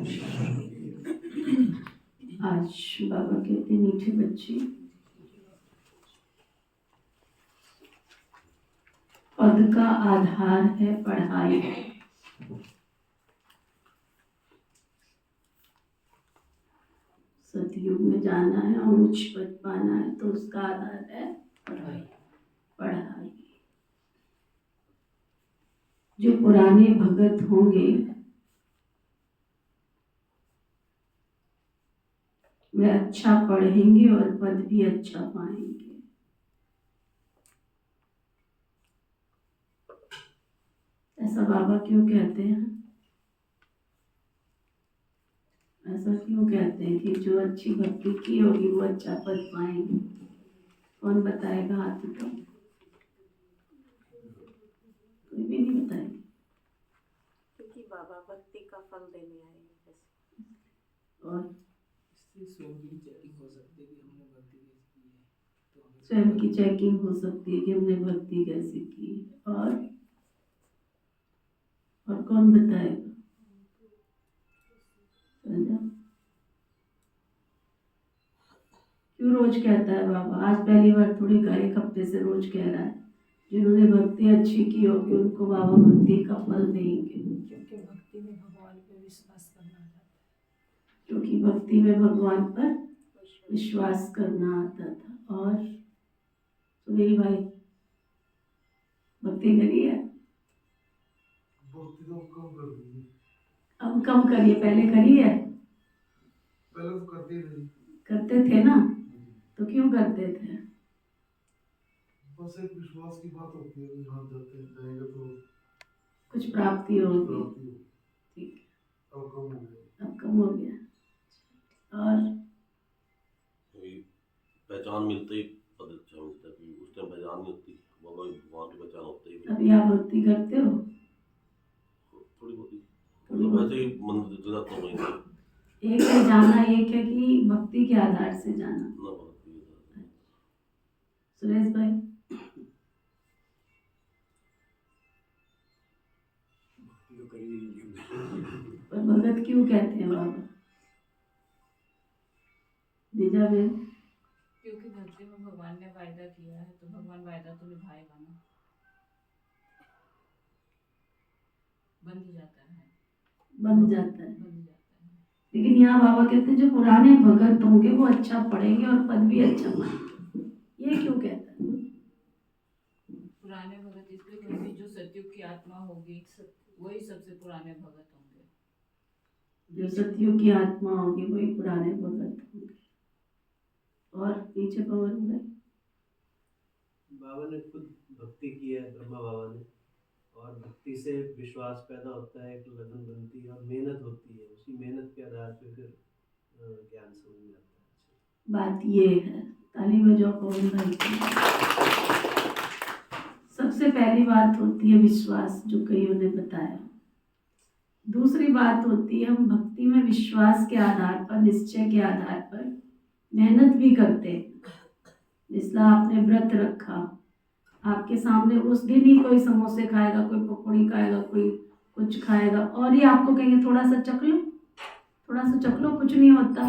आज बाबा कहते मीठे बच्चे, पद का आधार है पढ़ाई। सतयुग में जाना है और उच्च पद पाना है तो उसका आधार है पढ़ाई। जो पुराने भगत होंगे वे अच्छा पढ़ेंगे और पद भी अच्छा पाएंगे। ऐसा बाबा क्यों कहते हैं? ऐसा क्यों कहते हैं कि जो अच्छी भक्ति की होगी वो अच्छा पद पाएंगे? कौन बताएगा? हाथ उठाओ। कोई भी नहीं बताएगा। क्योंकि बाबा भक्ति का फल देने आए। और स्वयं की चेकिंग हो सकती है कि हमने भक्ति कैसी की है, तो स्वयं की चेकिंग हो सकती है कि हमने भक्ति कैसी की। और कौन बताएगा? समझा? क्यों रोज कहता है बाबा? आज पहली बार थोड़ी कहा, एक हफ्ते से रोज कह रहा है जिन्होंने भक्ति अच्छी की होगी उनको बाबा भक्ति का फल देंगे। क्योंकि भक्ति में भगवान पर विश्वास करना आता है। क्योंकि भक्ति में भगवान पर विश्वास करना आता था। और सुनील भाई भक्ति करी है? भक्ति तो कम कर दी। अब कम करिए, पहले करी है? पहले तो करते ही नहीं। करते थे ना, तो क्यों करते थे? बस एक विश्वास की बात होती है कि हाँ जाएंगे तो कुछ प्राप्ति होगी। ठीक है, अब कम हो गया। अब कम हो गया। और पहचान मिलते ही पद अच्छा मिलता है, उस टाइम पहचान नहीं होती। बाबा भगवान की पहचान होते ही अभी आप भक्ति करते हो? थोड़ी बहुत, मतलब वैसे ही मन जुड़ जाता हूँ वहीं। एक है जाना, एक है कि भक्ति के आधार से जाना। ना भक्ति। सुरेश भाई पर भगत क्यों कहते हैं बाबा? दीजा बहन, क्योंकि भक्ति में भगवान ने वायदा किया है तो भगवान वायदा तो निभाएगा ना। बंध जाता है। लेकिन यहाँ बाबा कहते हैं जो पुराने भगत होंगे वो अच्छा पढ़ेंगे और पद भी अच्छा पाएंगे। ये क्यों कहता है? पुराने भगत इसलिए क्योंकि जो सतयुग की आत्मा होगी वही सबसे पुराने भगत होंगे। जो सतयुग की आत्मा होगी वही पुराने भगत होंगे। और पीछे पवन भाई, बाबा ने खुद भक्ति की है, ब्रह्मा बाबा ने, और भक्ति से विश्वास पैदा होता है, एक लगन बनती है और मेहनत होती है। उसी मेहनत के आधार पे फिर ज्ञान समझ में आता है। बात ये है, ताली बजाओ पवन भाई की। सबसे पहली बात होती है विश्वास, जो कईयों ने बताया। दूसरी बात होती है हम भक्ति में विश्वास के आधार पर, निश्चय के आधार पर मेहनत भी करते हैं। इसलिए आपने व्रत रखा, आपके सामने उस दिन ही कोई समोसे खाएगा, कोई पकौड़ी खाएगा, कोई कुछ खाएगा और ये आपको कहेंगे थोड़ा सा चख लो, थोड़ा सा चख लो, कुछ नहीं होता।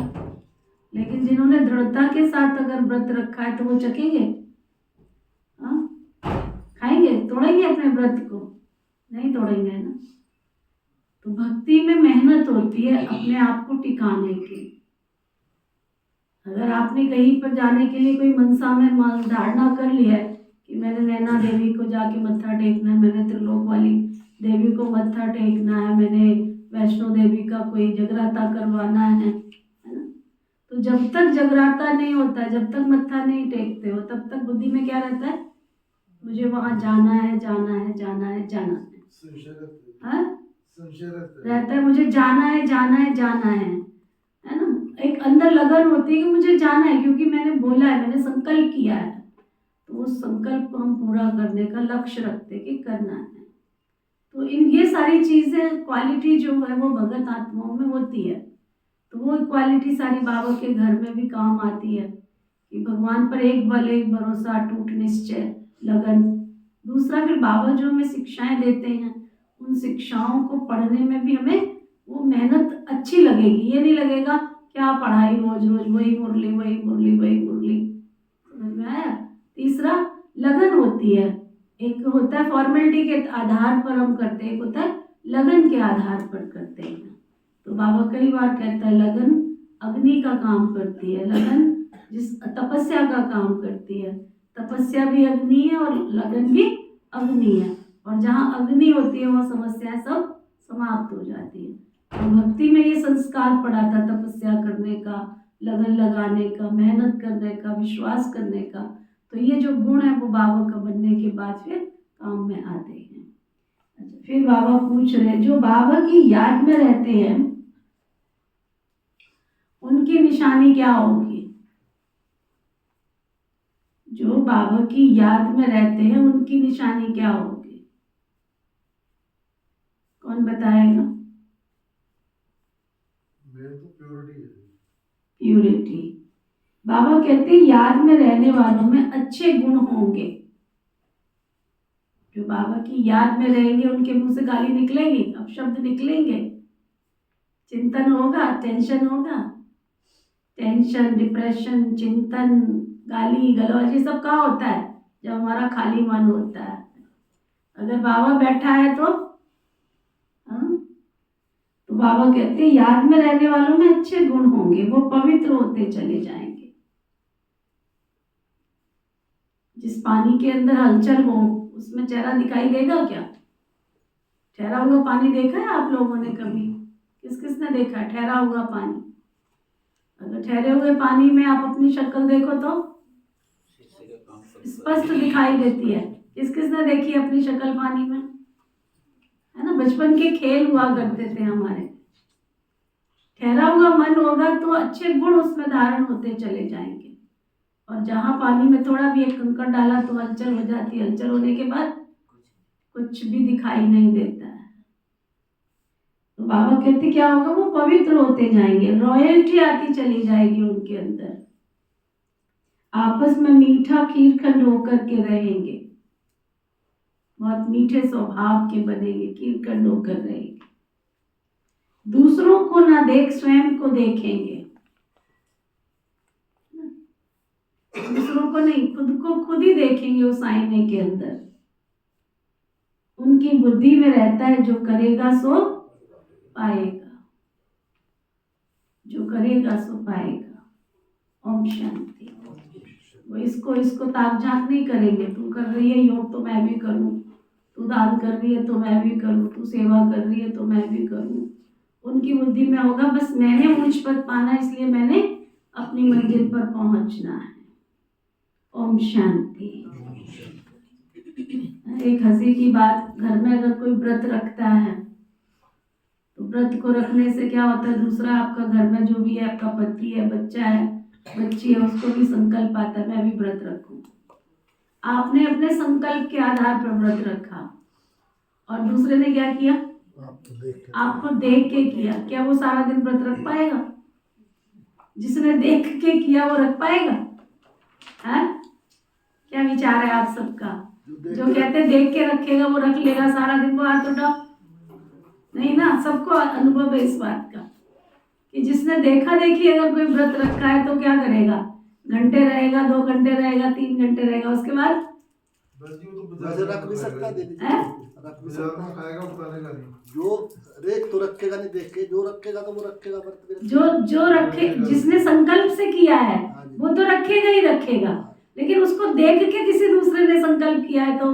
लेकिन जिन्होंने दृढ़ता के साथ अगर व्रत रखा है तो वो चखेंगे, खाएंगे, तोड़ेंगे अपने व्रत को? नहीं तोड़ेंगे ना। तो भक्ति में मेहनत होती है अपने आप को टिकाने की। अगर आपने कहीं पर जाने के लिए कोई मनसा में धारणा कर लिया है कि मैंने नैना देवी को जाके मत्था टेकना है, मैंने त्रिलोक वाली देवी को मत्था टेकना है, मैंने वैष्णो देवी का कोई जगराता करवाना है ना, तो जब तक जगराता नहीं होता, जब तक मत्था नहीं टेकते हो, तब तक बुद्धि में क्या रहता है? मुझे वहां जाना है, जाना है, जाना है, जाना है। रहता है मुझे जाना है, जाना है, जाना है ना। एक अंदर लगन होती है कि मुझे जाना है क्योंकि मैंने बोला है, मैंने संकल्प किया है। तो उस संकल्प को हम पूरा करने का लक्ष्य रखते कि करना है। तो ये सारी चीजें, क्वालिटी जो है वो भगत आत्माओं में होती है। तो वो क्वालिटी सारी बाबा के घर में भी काम आती है कि भगवान पर एक बल, एक भरोसा, टूट निश्चय, लगन। दूसरा फिर बाबा जो हमें शिक्षाएं देते हैं उन शिक्षाओं को पढ़ने में भी हमें वो मेहनत अच्छी लगेगी। ये नहीं लगेगा क्या पढ़ाई रोज रोज वही मुरली वही मुरली वही मुरली। समझ में आया? तीसरा लगन होती है। एक होता है फॉर्मेलिटी के आधार पर हम करते हैं, एक होता है लगन के आधार पर करते हैं। तो बाबा कई बार कहता है लगन अग्नि का काम करती है, लगन जिस तपस्या का काम करती है। तपस्या भी अग्नि है और लगन भी अग्नि है, और जहाँ अग्नि होती है वहाँ समस्याएं सब समाप्त हो जाती है। तो भक्ति में ये संस्कार पड़ा था तपस्या करने का, लगन लगाने का, मेहनत करने का, विश्वास करने का। तो ये जो गुण है वो बाबा का बनने के बाद फिर काम में आते हैं। अच्छा, फिर बाबा पूछ रहे जो बाबा की याद में रहते हैं उनकी निशानी क्या होगी? जो बाबा की याद में रहते हैं उनकी निशानी क्या होगी? कौन बताएगा? मेन तो प्योरिटी है। प्यूरिटी। बाबा कहते हैं याद में रहने वालों में अच्छे गुण होंगे। जो बाबा की याद में रहेंगे उनके मुंह से गाली निकलेगी, अपशब्द निकलेंगे, चिंतन होगा, टेंशन होगा। टेंशन, डिप्रेशन, चिंतन, गाली गलौज, ये सब कहाँ होता है? जब हमारा खाली मन होता है। अगर बाबा बैठा है तो तो बाबा कहते हैं याद में रहने वालों में अच्छे गुण होंगे, वो पवित्र होते चले जाएंगे। जिस पानी के अंदर हलचल हो उसमें चेहरा दिखाई देगा क्या? ठहरा हुआ पानी देखा है आप लोगों ने कभी? किस किस ने देखा है ठहरा हुआ पानी? अगर ठहरे हुए पानी में आप अपनी शक्ल देखो तो स्पष्ट दिखाई देती है। किस किस ने देखी अपनी शक्ल पानी में? है ना, बचपन के खेल हुआ करते थे हमारे। ठहरा हुआ मन होगा तो अच्छे गुण उसमें धारण होते चले जाएंगे। और जहाँ पानी में थोड़ा भी एक कंकड़ डाला तो हलचल हो जाती है, हलचल होने के बाद कुछ भी दिखाई नहीं देता है। तो बाबा कहते क्या होगा? वो पवित्र होते जाएंगे, रॉयल्टी आती चली जाएगी उनके अंदर। आपस में मीठा खीरखंड होकर के रहेंगे, बहुत मीठे स्वभाव के बनेंगे, खीरखंड होकर रहेंगे। दूसरों को ना देख स्वयं को देखेंगे। दूसरों को नहीं, खुद को खुद ही देखेंगे उस आईने के अंदर। उनकी बुद्धि में रहता है जो करेगा सो पाएगा, जो करेगा सो पाएगा। ओम शांति। वो इसको ताक झांक नहीं करेंगे। तू कर रही है योग तो मैं भी करूं, तू दान कर रही है तो मैं भी करूं, तू सेवा कर रही है तो मैं भी करूं। उनकी बुद्धि में होगा बस मैंने ऊंच पद पाना, इसलिए मैंने अपनी मंजिल पर पहुंचना है। ओम शांति। एक हंसी की बात, घर में अगर कोई व्रत रखता है तो व्रत को रखने से क्या होता है? दूसरा आपका घर में जो भी है, आपका पति है, बच्चा है, बच्ची है, उसको भी संकल्प आता है मैं भी व्रत रखूं। आपने अपने संकल्प के आधार पर व्रत रखा और दूसरे ने क्या किया? आपको देख के किया। क्या वो सारा दिन व्रत रख पाएगा? जिसने देख के किया वो रख पाएगा? है? क्या विचार है आप सबका? जो कहते देख के रखेगा वो रख लेगा सारा दिन, वो हाथ उठाओ। नहीं ना, सबको अनुभव है इस बात का कि जिसने देखा देखी अगर कोई व्रत रखा है तो क्या करेगा? घंटे रहेगा, 2 घंटे रहेगा, 3 घंटे रहेगा, उसके बाद रख भी सकता है, रख भी सकता है, खाएगा बताने का नहीं। जो रेख तो रखेगा नहीं, देख के जो रखेगा तो वो रखेगा। जो रखे, जिसने संकल्प से किया है वो तो रखेगा ही रखेगा, लेकिन उसको देख के किसी दूसरे ने संकल्प किया है तो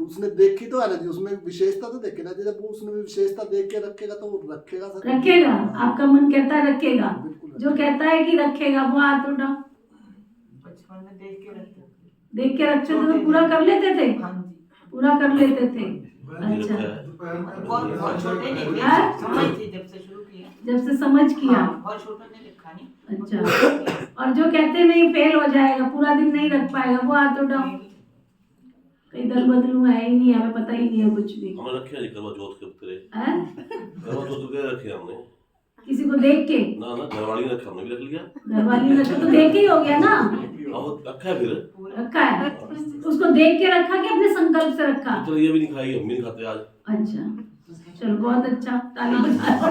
उसने देखी तो है, उसमें विशेषता तो देखे ना। जब वो उसने विशेषता देख के रखेगा तो वो रखेगा। रखेगा। आपका मन कहता है रखेगा, जो कहता है कि रखेगा वो हाथ उठाओ। बचपन में देख के रखते थे तो पूरा कर लेते थे, पूरा कर लेते थे। अच्छा, बहुत छोटे नहीं थे, हाँ? समझ थी जब से शुरू किया, जब से समझ किया। बहुत छोटा नहीं लिखा नहीं। अच्छा, और जो कहते नहीं फेल हो जाएगा, पूरा दिन नहीं रख पाएगा, वो हाथ उठाओ। कई दल बदलू है ही नहीं, हमें पता ही नहीं है कुछ भी। हमने रखे हैं करवा चौथ के तेरे, हैं? करवा चौथ के रखे हमने। किसी को देख के? ना घरवाली ने रखा, हमने भी रख लिया। घरवाली ने रखा तो देख के ही हो गया ना। रखा है, फिर रखा है, उसको देख के रखा कि अपने संकल्प से रखा? तो ये भी नहीं खाई, हम भी नहीं खाते आज। अच्छा, चलो बहुत अच्छा, ताली बजा।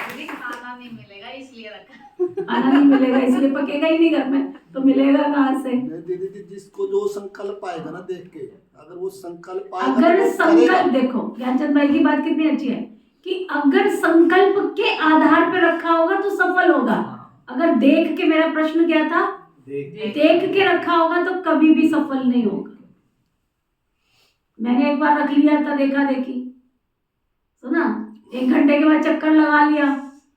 दीदी खाना नहीं मिलेगा इसलिए रखा। खाना नहीं मिलेगा इसलिए पकेगा ही नहीं घर में, तो मिलेगा कहाँ से? नहीं दीदी जी, जिसको जो संकल्प आएगा ना देख के, अगर वो संकल्प आएगा अगर तो वो संकल्प, करेगा। देखो ज्ञानचंद भाई की बात कितनी अच्छी है कि अगर संकल्प के आधार पे रखा होगा तो सफल होगा। अगर देख के, मेरा प्रश्न क्या था, देख के रखा होगा तो कभी भी सफल नहीं होगा। मैंने एक बार रख लिया था, देखा देखी, सुना, 1 घंटे के बाद चक्कर लगा लिया,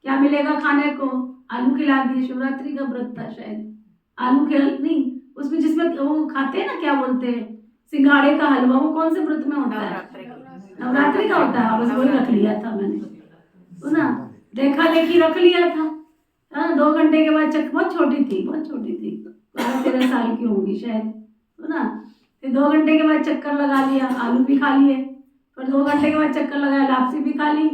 क्या मिलेगा खाने को? आलू खिला दिए। शिवरात्रि का व्रत था शायद, आलू खिला नहीं, उसमें जिसमें वो खाते हैं ना, क्या बोलते हैं, सिंघाड़े का हलवा, वो कौन से व्रत में होता है? नवरात्रि का होता है। बस वही रख लिया था मैंने, सुना, देखा देखी रख लिया था। हाँ, 2 घंटे के बाद बहुत छोटी थी, बहुत छोटी थी, 12-13 साल की होंगी शायद, सुना। फिर 2 घंटे के बाद चक्कर लगा लिया, आलू भी खा लिए। फिर 2 घंटे के बाद चक्कर लगाया, लापसी भी खा ली।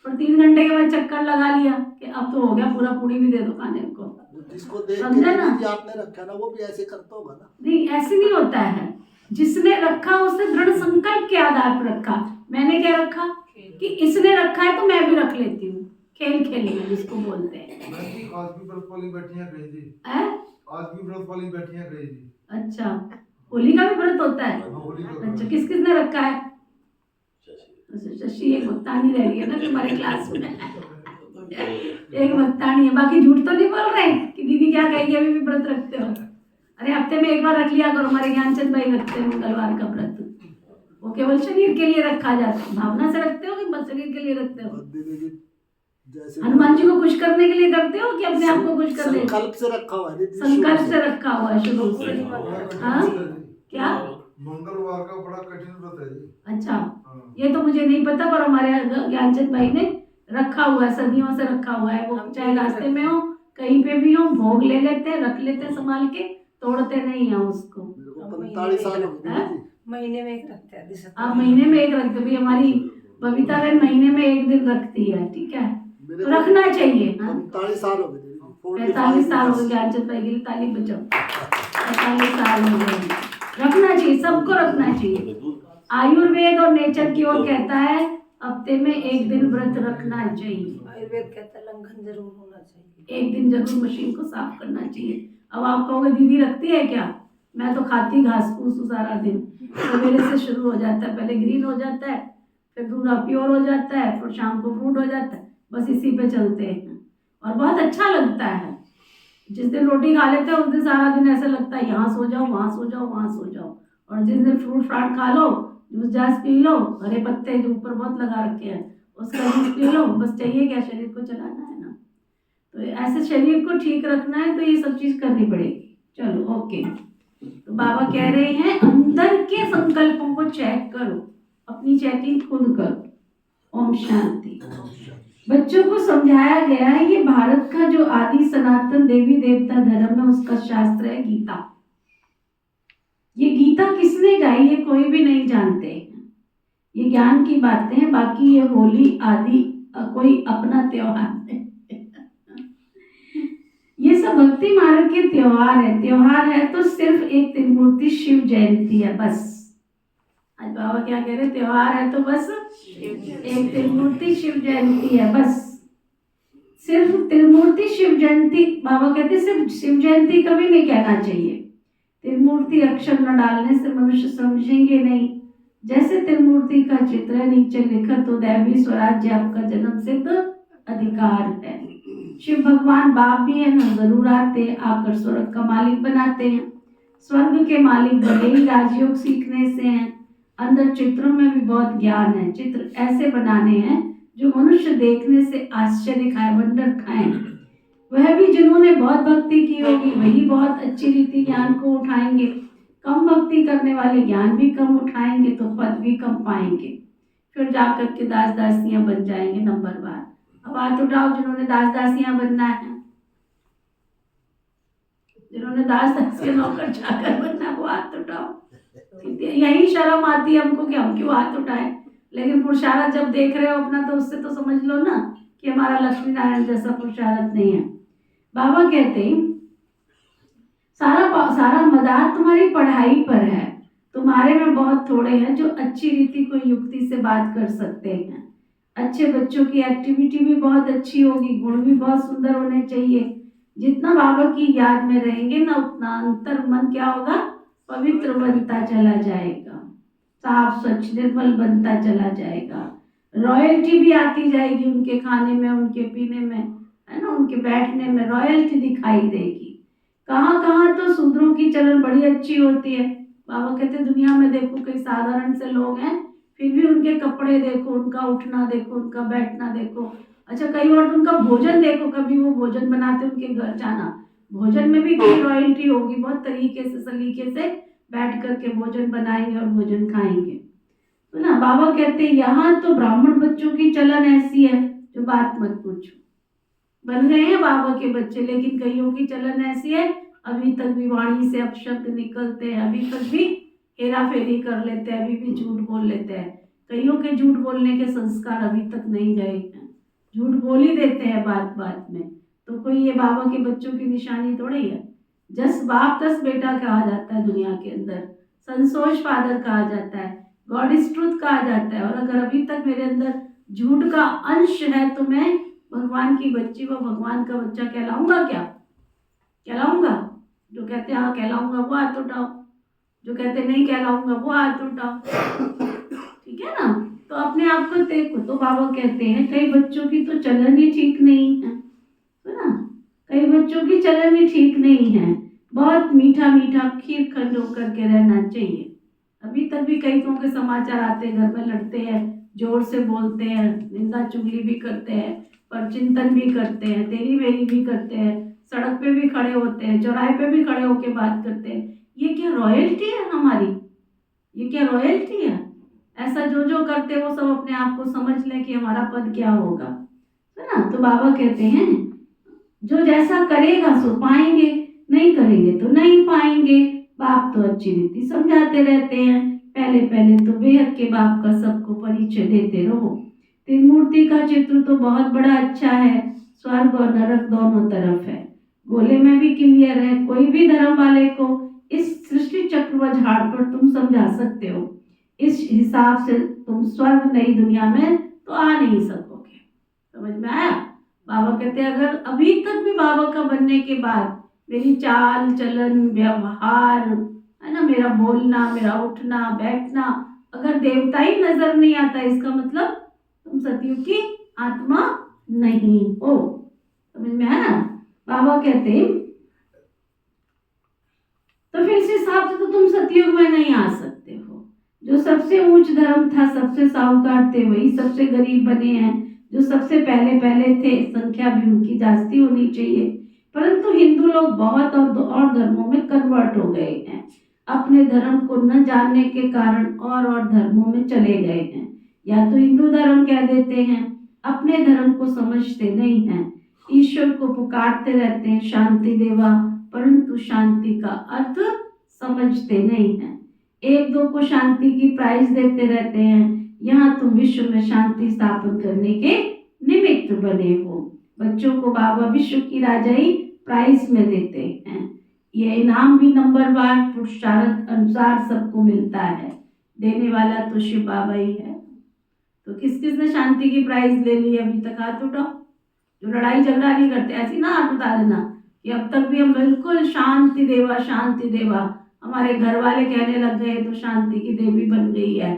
फिर 3 घंटे के बाद चक्कर लगा लिया कि अब तो हो गया पूरा, पूड़ी भी दे दो खाने को। जिसको देख के समझा ना? दीदी जी आपने रखा ना, वो भी ऐसे करता होगा ना। नहीं, ऐसे नहीं होता है। जिसने रखा उसने दृढ़ संकल्प के आधार पर रखा। मैंने क्या रखा कि इसने रखा है तो मैं भी रख लेती हूँ। खेल खेलना जिसको बोलते हैं। आज की व्रत वाली बैठियां गई जी। हैं? आज की व्रत वाली बैठियां गई जी। अच्छा, होली का भी व्रत होता है? होली का अच्छा, किस किसने रखा है? शशि। अच्छा, शशि एक भक्तानी रह गई है ना तुम्हारे क्लास में। एक भक्तानी है, बाकी झूठ तो नहीं बोल रहे कि दीदी क्या कहेगी अभी भी व्रत रखते हो? अरे हफ्ते में एक बार रख लिया करो, हमारे ज्ञानचंद भाई रखते हैं मंगलवार का व्रत। वो केवल शरीर के लिए रखा जाता है। भावना से रखते हो कि बस शरीर के लिए रखते हो? दीदी जी जैसे हनुमान जी को खुश करने के लिए करते हो कि अपने आप को खुश करने? संकल्प से रखा हुआ है दीदी, संकल्प से रखा हुआ है शुरू से। हाँ? क्या? मंगलवार का बड़ा कठिन व्रत है जी। अच्छा, हाँ। ये तो मुझे नहीं पता, पर हमारे ज्ञानचंद भाई ने रखा हुआ है, सदियों से रखा हुआ है। वो चाहे रास्ते में हो, कहीं पे भी हो, भोग ले लेते हैं, रख लेते हैं संभाल के, तोड़ते नहीं है उसको। मेरे को 45 साल हो गए दीदी जी। महीने में एक रखते हैं। आप महीने में एक रखते भी, हमारी बबीता बहन महीने में 1 दिन रखती है, ठीक है, मेरे तो को रखना चाहिए। हाँ? 45 साल हो गए दीदी। 45 साल हो गए ज्ञानचंद भाई के लिए, ताली बजाओ। 45 साल हो गए, रखना चाहिए, सबको रखना चाहिए। आयुर्वेद और नेचर की ओर कहता है हफ्ते में 1 दिन व्रत रखना चाहिए। आयुर्वेद कहता है लंघन जरूर होना चाहिए। 1 दिन जरूर मशीन को साफ करना चाहिए। अब आप कहोगे दीदी रखती है क्या? मैं तो खाती घास फूस सारा दिन, सवेरे से शुरू हो जाता है, पहले ग्रीन हो जाता है, फिर पूरा प्योर हो जाता है, फिर शाम को फ्रूट हो जाता है, बस इसी पे चलते हैं और बहुत अच्छा लगता है। जिस दिन रोटी खा लेते हैं उस दिन सारा दिन ऐसा लगता है यहाँ सो जाओ, वहाँ सो जाओ, वहाँ सो जाओ। और जिस दिन फ्रूट फ्राट खा लो, जूस जास पी लो, हरे पत्ते जो ऊपर बहुत लगा रखे हैं उसका जूस पी लो, बस चाहिए क्या, शरीर को चलाना है ना। तो ऐसे शरीर को ठीक रखना है तो ये सब चीज़ करनी पड़ेगी। चलो ओके, तो बाबा कह रहे हैं अंदर के संकल्पों को चेक करो, अपनी चेकिंग खुद करो। ओम शांति। बच्चों को समझाया गया है ये भारत का जो आदि सनातन देवी देवता धर्म है उसका शास्त्र है गीता। ये गीता किसने गाई है कोई भी नहीं जानते, ये ज्ञान की बातें हैं। बाकी ये होली आदि कोई अपना त्योहार नहीं, ये सब भक्ति मार्ग के त्योहार है। त्योहार है तो सिर्फ एक त्रिमूर्ति शिव जयंती है बस। आज बाबा क्या कह रहे हैं, त्योहार है तो बस एक त्रिमूर्ति शिव जयंती है बस, सिर्फ त्रिमूर्ति शिव जयंती। बाबा कहते हैं सिर्फ शिव जयंती कभी नहीं कहना चाहिए। त्रिमूर्ति अक्षर न डालने से मनुष्य समझेंगे नहीं। जैसे त्रिमूर्ति का चित्र है नीचे लिखा तो दैवी स्वराज्य आपका जन्म सिद्ध अधिकार है। शिव भगवान बाप भी है ना, जरूर आते हैं, आकर स्वर्ग का मालिक बनाते हैं। स्वर्ग के मालिक भले ही राजयोग सीखने से हैं, अंदर चित्रों में भी बहुत ज्ञान है। चित्र ऐसे बनाने हैं जो मनुष्य देखने से आश्चर्य खाए, वंडर खाएं। वह भी जिन्होंने बहुत भक्ति की होगी वही बहुत अच्छी रीति ज्ञान को उठाएंगे। कम भक्ति करने वाले ज्ञान भी कम उठाएंगे तो पद भी कम पाएंगे, फिर जाकर के दास दासियां बन जाएंगे नंबरवार। अब हाथ उठाओ जिन्होंने दास दासियां बनना है, जिन्होंने दास दास के नौकर चाकर बनना, वो हाथ उठाओ। यही शर्म आती है हमको कि हम क्यों हाथ उठाएं, लेकिन पुरुषार्थ जब देख रहे हो अपना तो उससे तो समझ लो ना कि हमारा लक्ष्मी नारायण जैसा पुरुषार्थ नहीं है। बाबा कहते हैं सारा मदार तुम्हारी पढ़ाई पर है, तुम्हारे में बहुत थोड़े हैं जो अच्छी रीति को युक्ति से बात कर सकते हैं। अच्छे बच्चों की एक्टिविटी भी बहुत अच्छी होगी, गुण भी बहुत सुंदर होने चाहिए। जितना बाबा की याद में रहेंगे ना, उतना अंतर मन क्या होगा, पवित्र बनता चला जाएगा, साफ स्वच्छ निर्मल बनता चला जाएगा। रॉयल्टी भी आती जाएगी उनके खाने में, उनके पीने में, है ना, उनके बैठने में रॉयल्टी दिखाई देगी। कहाँ कहाँ तो शूद्रों की चलन बड़ी अच्छी होती है। बाबा कहते दुनिया में देखो कई साधारण से लोग हैं, फिर भी उनके कपड़े देखो, उनका उठना देखो, उनका बैठना देखो। अच्छा, कई बार तो उनका भोजन देखो, कभी वो भोजन बनाते उनके घर जाना, भोजन में भी कोई रॉयल्टी होगी, बहुत तरीके से सलीके से बैठ करके भोजन बनाएंगे और भोजन खाएंगे, तो ना। बाबा कहते यहाँ तो ब्राह्मण बच्चों की चलन ऐसी है जो बात मत पूछो। बन गए हैं बाबा के बच्चे, लेकिन कईयों की चलन ऐसी है, अभी तक भी वाणी से अपशब्द निकलते हैं, अभी तक भी हेरा फेरी कर लेते हैं, अभी भी झूठ बोल लेते हैं। कईयों के झूठ बोलने के संस्कार अभी तक नहीं गए हैं, झूठ बोल ही देते हैं बात बात में। तो कोई ये बाबा के बच्चों की निशानी थोड़ी है। जस बाप तस बेटा कहा जाता है दुनिया के अंदर, संसोज फादर कहा जाता है, गॉड इज ट्रूथ कहा जाता है। और अगर अभी तक मेरे अंदर झूठ का अंश है तो मैं भगवान की बच्ची व भगवान का बच्चा कहलाऊंगा क्या? कहलाऊंगा? जो कहते हैं हाँ कहलाऊंगा वो हाथ उठाओ, जो कहते नहीं कहलाऊंगा वो हाथ उठाओ, ठीक है ना। तो अपने आप को देखो। तो बाबा कहते हैं कई बच्चों की तो चलन ही ठीक नहीं है ना, कई बच्चों की चलन ही ठीक नहीं है। बहुत मीठा मीठा खीर खंड होकर के रहना चाहिए। अभी तक भी कई के समाचार आते हैं, घर में लड़ते हैं, जोर से बोलते हैं, निंदा चुगली भी करते हैं, पर चिंतन भी करते हैं, तेरी मेरी भी करते हैं, सड़क पे भी खड़े होते हैं, चौराहे पे भी खड़े होके बात करते हैं। ये क्या रॉयल्टी है हमारी? ये क्या रॉयल्टी है? ऐसा जो जो करते हैं वो सब अपने आप को समझ लें कि हमारा पद क्या होगा, है ना। तो बाबा कहते हैं जो जैसा करेगा सो पाएंगे, नहीं करेंगे तो नहीं पाएंगे। बाप तो अच्छी रीति समझाते रहते हैं, पहले पहले तो बेहद के बाप का सबको परिचय देते रहो। त्रिमूर्ति का चित्र तो बहुत बड़ा अच्छा है, स्वर्ग और नरक दोनों तरफ है, गोले में भी क्लियर है। कोई भी धर्म वाले को इस सृष्टि चक्र व झाड़ पर तुम समझा सकते हो। इस हिसाब से तुम स्वर्ग नई दुनिया में तो आ नहीं सकोगे। समझ में आया? बाबा कहते हैं अगर अभी तक भी बाबा का बनने के बाद मेरी चाल चलन व्यवहार, है ना, मेरा बोलना, मेरा उठना बैठना, अगर देवता ही नजर नहीं आता, इसका मतलब तुम सतयुग की आत्मा नहीं हो। समझ में आया? बाबा कहते तो फिर इस हिसाब से तो तुम सतयुग में नहीं आ सकते हो। जो सबसे ऊंच धर्म था, सबसे साहूकार थे, वही सबसे गरीब बने हैं। जो सबसे पहले पहले थे, संख्या भी उनकी जास्ती होनी चाहिए, परंतु हिंदू लोग बहुत और धर्मों में कन्वर्ट हो गए हैं। अपने धर्म को न जानने के कारण और धर्मों में चले गए हैं। या तो हिंदू धर्म कह देते हैं, अपने धर्म को समझते नहीं हैं, ईश्वर को पुकारते रहते हैं शांति देवा, परंतु शांति का अर्थ समझते नहीं हैं। एक दो को शांति की प्राइज देते रहते हैं, यहाँ तुम विश्व में शांति स्थापन करने के निमित्त बने हो। बच्चों को बाबा विश्व की राजाई प्राइज में देते हैं। यह इनाम भी नंबरवार पुरुषार्थ अनुसार सबको मिलता है, देने वाला तो शिव बाबा ही है। तो किस किस ने शांति की प्राइज ले ली अभी तक? हाथ उठाओ। जो लड़ाई झगड़ा नहीं करते, ऐसी ना हाथ उठा देना कि अब तक भी हम बिल्कुल शांति देवा शांति देवा, हमारे घर वाले कहने लग गए तो शांति की देवी बन गई है,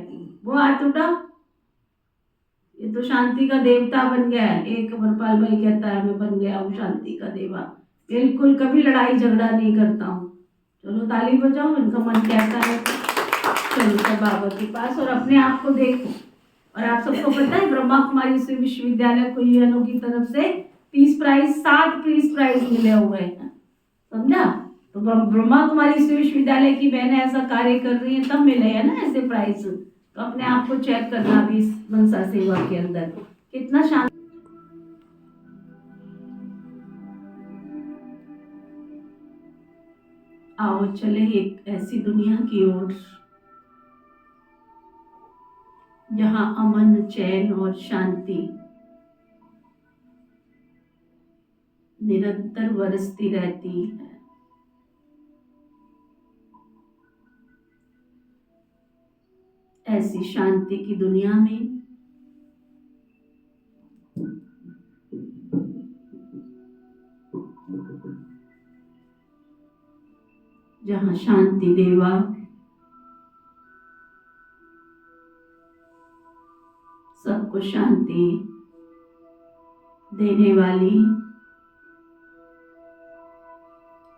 वो हाथ उठाओ। ये तो शांति का देवता बन गया है। एक अमरपाल भाई कहता है मैं बन गया हूँ शांति का देवा, बिल्कुल कभी लड़ाई झगड़ा नहीं करता हूँ। चलो ताली बजाओ, इनका मन कहता है चलो सब बाबा के पास और अपने आप को देखो। और आप सबको पता है ब्रह्मा कुमारी विश्वविद्यालय को यूएनओ की तरफ से पीस प्राइज 7 पीस प्राइज मिले हुए हैं, समझा। तो ब्रह्मा कुमारी विश्वविद्यालय की बहनें ऐसा कार्य कर रही हैं तब मिले हैं ना ऐसे प्राइज। तो अपने आप को चेक करना भी इस मनसा सेवा के अंदर कितना शांत। आओ चले एक ऐसी दुनिया की ओर जहां अमन चैन और शांति निरंतर बरसती रहती है। ऐसी शांति की दुनिया में जहाँ शांति देवा सबको शांति देने वाली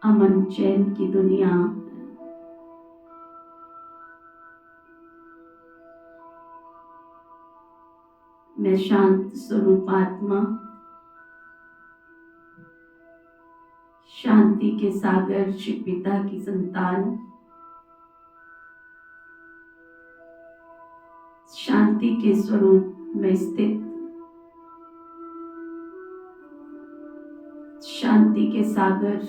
अमन चैन की दुनिया, मैं शांत स्वरूप आत्मा, शांति के सागर शिव पिता की संतान, शांति के स्वरूप में स्थित, शांति के सागर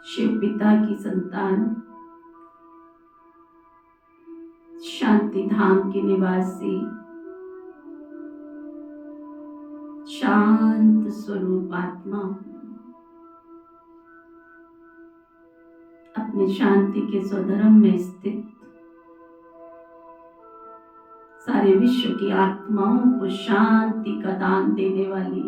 शिव पिता की संतान, शांति धाम के निवासी, शांत स्वरूप आत्मा, अपने शांति के स्वधर्म में स्थित सारे विश्व की आत्माओं को शांति का दान देने वाली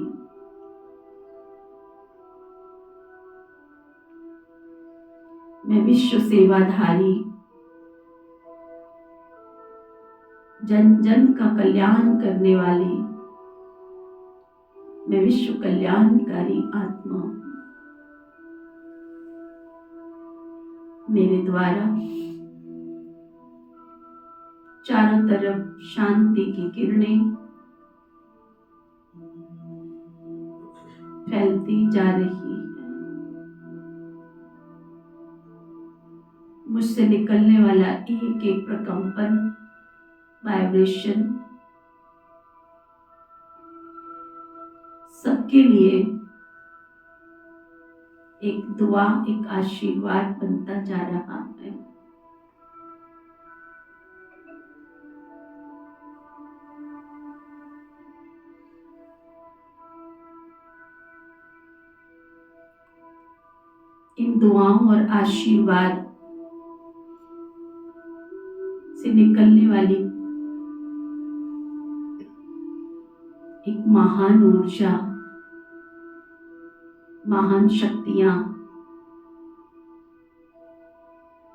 मैं विश्व सेवाधारी, जन जन का कल्याण करने वाली मैं विश्व कल्याणकारी आत्मा, मेरे द्वारा चारों तरफ शांति की किरणें फैलती जा रही है। मुझसे निकलने वाला एक एक प्रकंपन, वाइब्रेशन सबके लिए एक दुआ, एक आशीर्वाद बनता जा रहा है। इन दुआओं और आशीर्वाद से निकलने वाली एक महान ऊर्जा, महान शक्तियां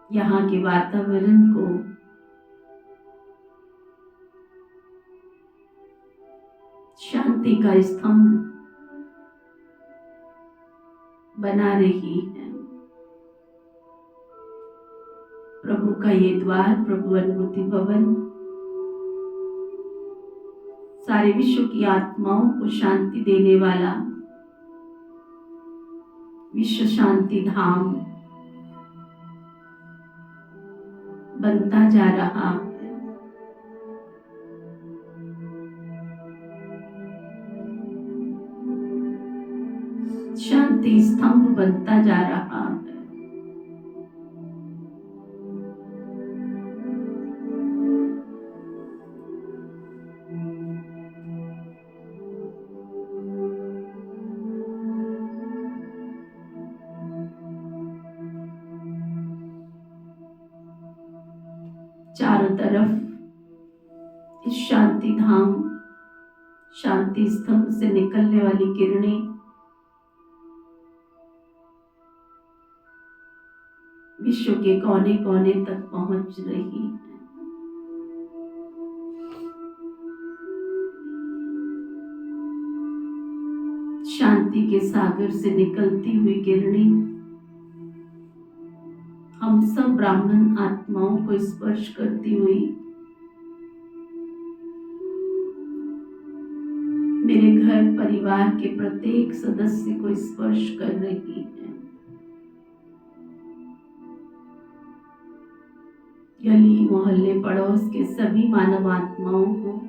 यहाँ के वातावरण को शांति का स्तंभ बना रही है। प्रभु का ये द्वार, प्रभु अनुभूति भवन, सारे विश्व की आत्माओं को शांति देने वाला विश्व शांति धाम बनता जा रहा है। शांति स्तंभ बनता जा रहा है। चारों तरफ इस शांति धाम, शांति स्तंभ से निकलने वाली किरणें विश्व के कोने कोने तक पहुंच रही है। शांति के सागर से निकलती हुई किरणें हम सब ब्राह्मण आत्माओं को स्पर्श करती हुई मेरे घर परिवार के प्रत्येक सदस्य को स्पर्श कर रही है। गली मोहल्ले पड़ोस के सभी मानव आत्माओं को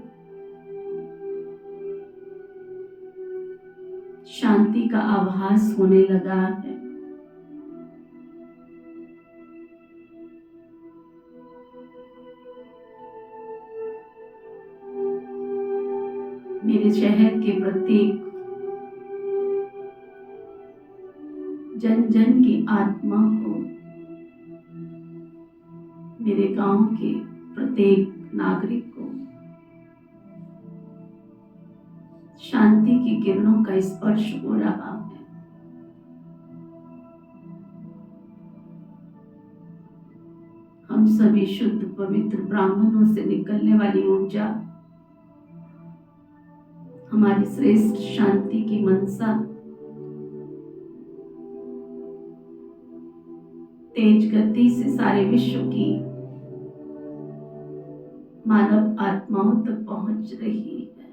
शांति का आभास होने लगा है। मेरे शहर के प्रत्येक जन जन की आत्मा को मेरे गांव के प्रत्येक नागरिक को शांति की किरणों का स्पर्श हो रहा है। हम सभी शुद्ध पवित्र ब्राह्मणों से निकलने वाली ऊर्जा हमारी श्रेष्ठ शांति की मनसा तेज गति से सारे विश्व की मानव आत्माओं तक पहुंच रही है।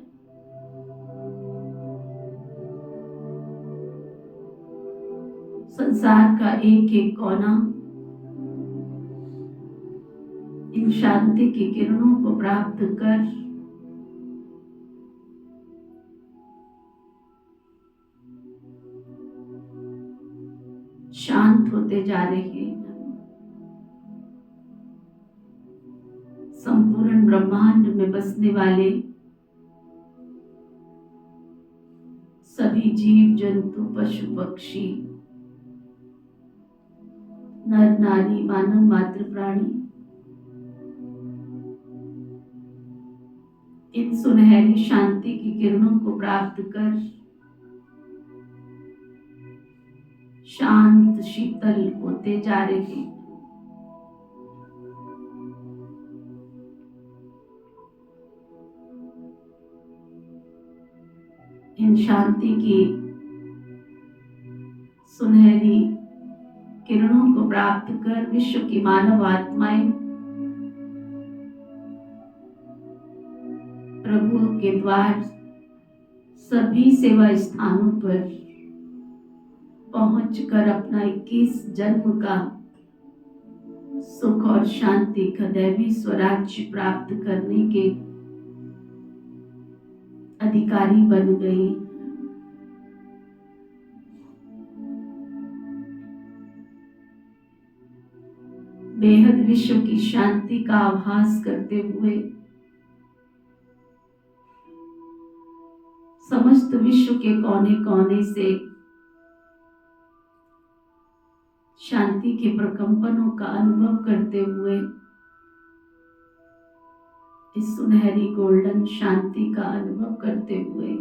संसार का एक एक कोना इन शांति की किरणों को प्राप्त कर शांत होते जा रहे हैं। संपूर्ण ब्रह्मांड में बसने वाले सभी जीव जंतु पशु पक्षी नर नारी मानव मात्र प्राणी इन सुनहरी शांति की किरणों को प्राप्त कर शांत शीतल होते जा रहे हैं। इन शांति की सुनहरी किरणों को प्राप्त कर विश्व की मानव आत्माएं प्रभु के द्वार सभी सेवा स्थानों पर पहुंचकर अपना 21 जन्म का सुख और शांति का दैवी स्वराज्य प्राप्त करने के अधिकारी बन गई। बेहद विश्व की शांति का आभास करते हुए समस्त विश्व के कोने कोने से शांति के प्रकंपनों का अनुभव करते हुए इस सुनहरी गोल्डन शांति का अनुभव करते हुए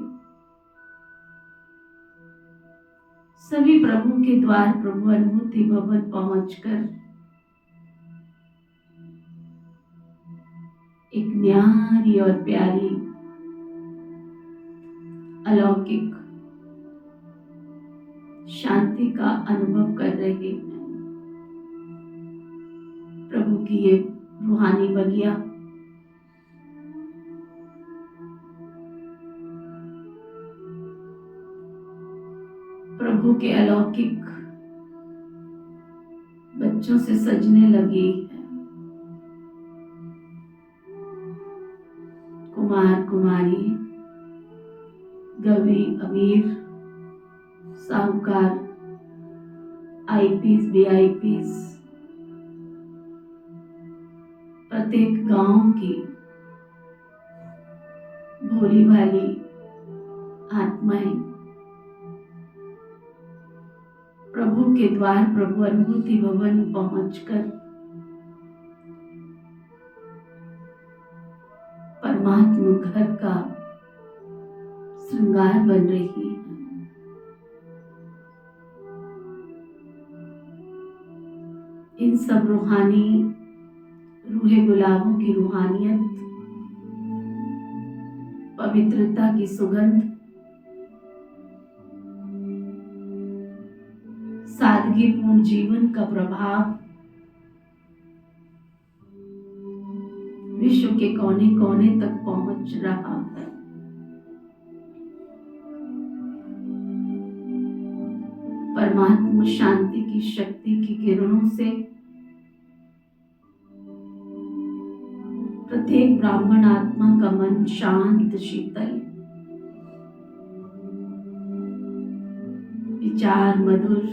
सभी प्रभु के द्वार प्रभु अनुभूति भवन पहुंचकर एक न्यारी और प्यारी अलौकिक शांति का अनुभव कर रहे हैं। प्रभु की ये रूहानी बगिया प्रभु के अलौकिक बच्चों से सजने लगी है। कुमार कुमारी गवी अमीर साहूकार आईपीस वीआईपीस प्रत्येक गांव की भोली भाली आत्माएं प्रभु के द्वार प्रभु अनुभूति भवन पहुंचकर परमात्मा घर का श्रृंगार बन रही है। इन सब रूहानी रूहे गुलाबों की रूहानियत पवित्रता की सुगंध सादगीपूर्ण जीवन का प्रभाव विश्व के कोने कोने तक पहुंच रहा है। परमात्मा शांति की शक्ति की किरणों से प्रत्येक ब्राह्मण आत्मा का मन शांत शीतल विचार मधुर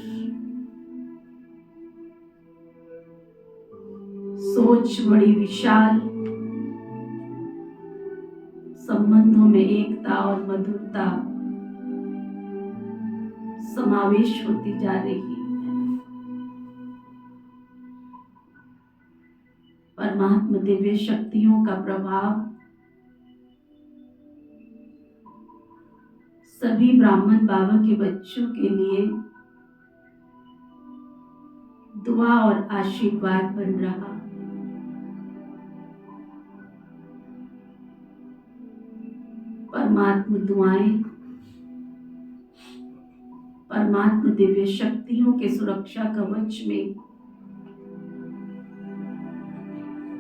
सोच बड़ी विशाल संबंधों में एकता और मधुरता समावेश होती जा रही है। परमात्मा दिव्य शक्तियों का प्रभाव सभी ब्राह्मण बाबा के बच्चों के लिए दुआ और आशीर्वाद बन रहा। परमात्मा दुआएं परमात्मा दिव्य शक्तियों के सुरक्षा कवच में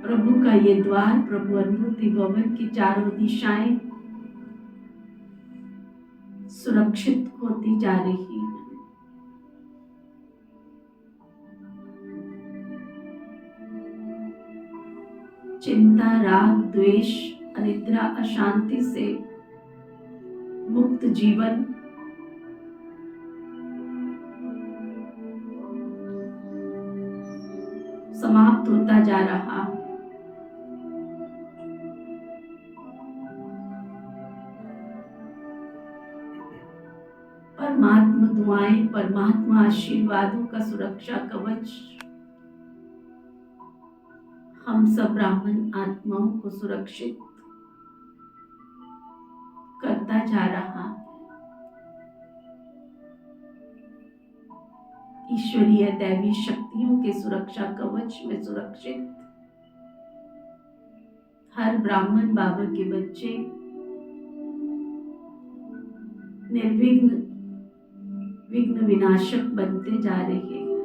प्रभु का ये द्वार, प्रभु अनुभूति भवन की चारों दिशाएं सुरक्षित होती जा रही है। चिंता, राग, द्वेष, अनिद्रा, अशांति से मुक्त जीवन समाप्त होता जा रहा। परमात्मा दुआएं, परमात्मा आशीर्वादों का सुरक्षा कवच हम सब ब्राह्मण आत्माओं को सुरक्षित करता जा रहा। ईश्वरीय दैवी शक्तियों के सुरक्षा कवच में सुरक्षित हर ब्राह्मण बाबा के बच्चे निर्विघ्न विघ्न विनाशक बनते जा रहे हैं।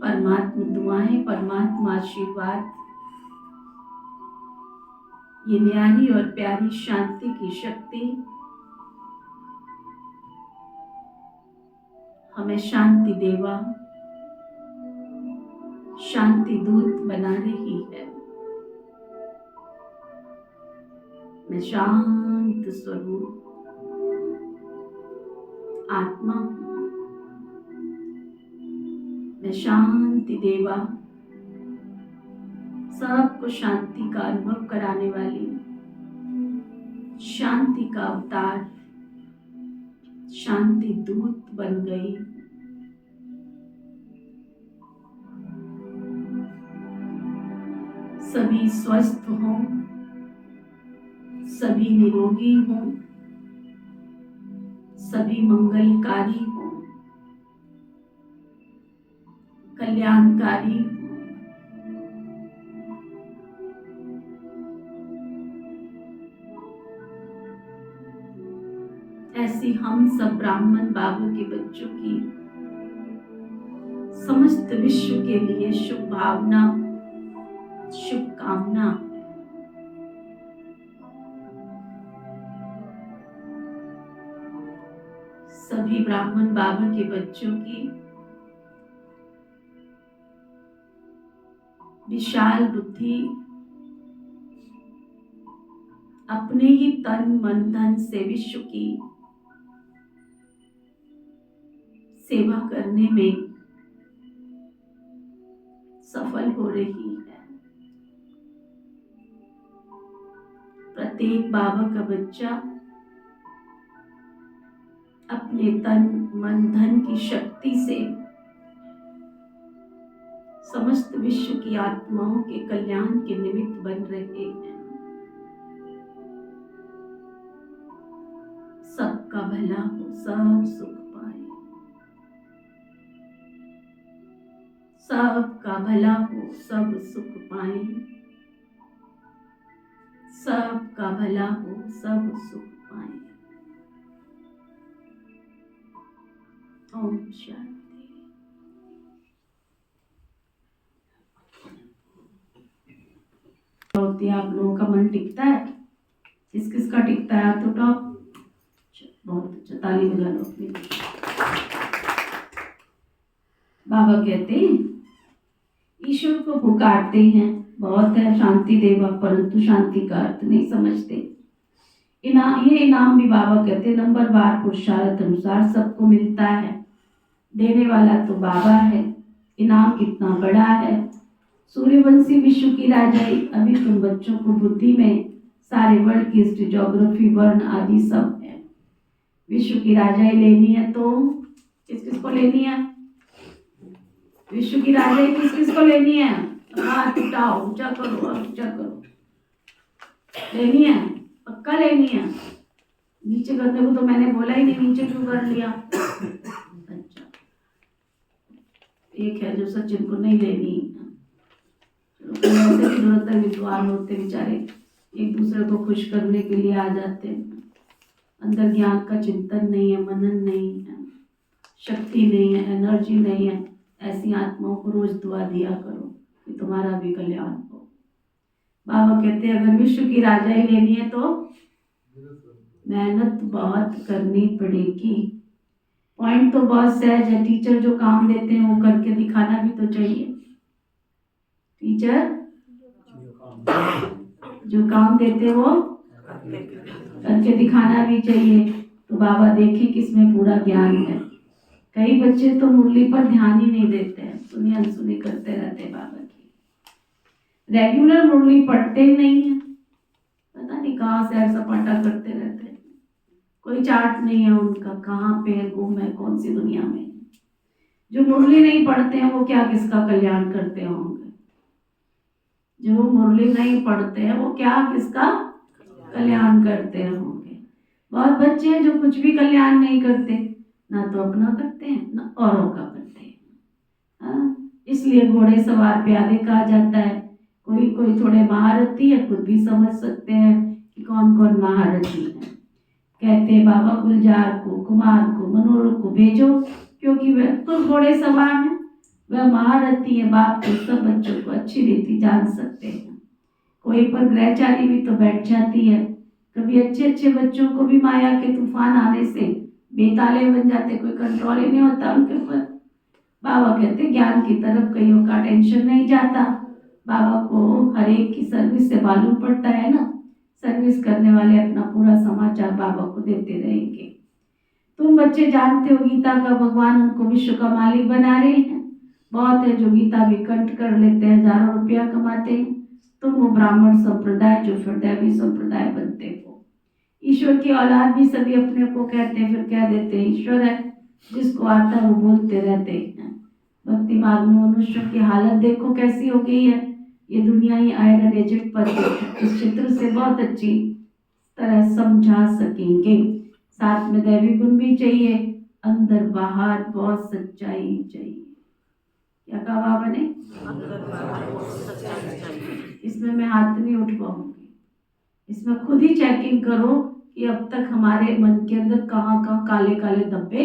परमात्मा दुआएं, परमात्मा आशीर्वाद, ये न्यारी और प्यारी शांति की शक्ति हमें शांति देवा, शांति दूत बना रही है। मैं शांत स्वरूप आत्मा हूं। मैं शांति देवा, सबको शांति का अनुभव कराने वाली शांति का अवतार, शांति दूत बन गई। सभी स्वस्थ हों, सभी निरोगी हों, सभी मंगलकारी हों, कल्याणकारी हों। ऐसी हम सब ब्राह्मण बाबा के बच्चों की समस्त विश्व के लिए शुभ भावना, शुभकामना। सभी ब्राह्मण बाबा के बच्चों की विशाल बुद्धि अपने ही तन मन धन से विश्व की सेवा करने में सफल हो रही है। प्रत्येक बाबा का बच्चा अपने तन मन धन की शक्ति से समस्त विश्व की आत्माओं के कल्याण के निमित्त बन रहे हैं। सबका भला हो, सब सुख पाए। सबका भला हो, सब सुख पाए। सबका भला हो, सब सुख पाए। ओम शांति। आप लोगों का मन टिकता है? किस किस का टिकता है? तो टॉप बहुत अच्छा, ताली बजा लो अपनी। बाबा कहते हैं ईश्वर को पुकारते हैं, बहुत है शांति देवा, परंतु शांति का अर्थ नहीं समझते। ये इनाम भी बाबा कहते हैं नंबरवार पुरुषार्थ अनुसार सबको मिलता है। देने वाला तो बाबा है। इनाम कितना बड़ा है। सूर्यवंशी विश्व की राजाई। अभी तुम बच्चों को बुद्धि में सारे वर्ल्ड की हिस्ट्री, ज्योग्राफी, वर्ण आदि सब है। विश्व की राजाई लेनी है तो किस किस को लेनी है? विश्व की राजाई किस किस को लेनी है? हाथ उठाओ, ऊंचा करो और ऊंचा करो। लेनी है, पक्का लेनी है। नीचे करने को तो मैंने बोला ही नहीं, नीचे क्यों कर लिया? अच्छा, एक है जो सचिन को नहीं लेनी। चलो, ऐसे भी जरूरत है, विद्वान होते बेचारे एक दूसरे को खुश करने के लिए आ जाते हैं। अंदर ज्ञान का चिंतन नहीं है, मनन नहीं है, शक्ति नहीं है, एनर्जी नहीं है। ऐसी आत्माओं को रोज दुआ दिया करो कि तुम्हारा भी कल्याण हो। बाबा कहते हैं अगर विश्व की राजाई लेनी है तो मेहनत बहुत करनी पड़ेगी। पॉइंट तो बहुत सहज है। टीचर जो काम देते हैं वो करके दिखाना भी तो चाहिए। टीचर जो काम देते हैं वो करके दिखाना भी चाहिए। तो बाबा देखे किसमें पूरा ज्ञान है। कई बच्चे तो मुरली पर ध्यान ही नहीं देते हैं, सुनी अनसुनी करते रहते हैं बाबा की। रेगुलर मुरली पढ़ते ही नहीं है, पता नहीं कहाँ सैर सपाटा करते रहते हैं। कोई चार्ट नहीं है उनका, कहाँ पे गुम है, कौन सी दुनिया में। जो मुरली नहीं पढ़ते हैं वो क्या किसका कल्याण करते होंगे? जो मुरली नहीं पढ़ते हैं वो क्या किसका कल्याण करते होंगे? बहुत बच्चे हैं जो कुछ भी कल्याण नहीं करते, ना तो अपना करते हैं ना औरों का करते हैं। इसलिए घोड़े सवार प्यादे कहा जाता है। कोई कोई थोड़े महारथी है, खुद भी समझ सकते हैं कि कौन कौन महारथी है। कहते हैं बाबा गुलजार को, कुमार को, मनोहर को भेजो, क्योंकि वह तो घोड़े सवार है, वह महारथी है। बाप तो सब बच्चों को अच्छी रीति जान सकते हैं। कोई पर ग्रहचारी भी तो बैठ जाती है। कभी अच्छे अच्छे बच्चों को भी माया के तूफान आने से बेताले बन जाते, कोई कंट्रोल ही नहीं होता उनके ऊपर। बाबा कहते ज्ञान की तरफ कईयों का टेंशन नहीं जाता। बाबा को हर एक की सर्विस से मालूम पड़ता है ना, सर्विस करने वाले अपना पूरा समाचार बाबा को देते रहेंगे। तुम बच्चे जानते हो गीता का भगवान उनको विश्व का मालिक बना रहे हैं। बहुत है जो गीता भी कंठ कर लेते हैं, हजारों रुपया कमाते हैं। तुम वो ब्राह्मण संप्रदाय जो फिर दैवी संप्रदाय बनते हो। ईश्वर की औलाद भी सभी अपने को कहते हैं, फिर कह देते हैं ईश्वर है। जिसको आता है वो बोलते रहते हैं। भक्ति मार्ग में मनुष्य की हालत देखो कैसी हो गई है। ये दुनिया ही आयरन एजेंट पर इस चित्र से बहुत अच्छी तरह समझा सकेंगे। साथ में दैवी गुण भी चाहिए, अंदर बाहर बहुत सच्चाई चाहिए। क्या कहा बाबा ने? इसमें मैं हाथ नहीं उठ पाऊंगी। इसमें खुद ही चेकिंग करो कि अब तक हमारे मन के अंदर कहाँ कहाँ काले काले धब्बे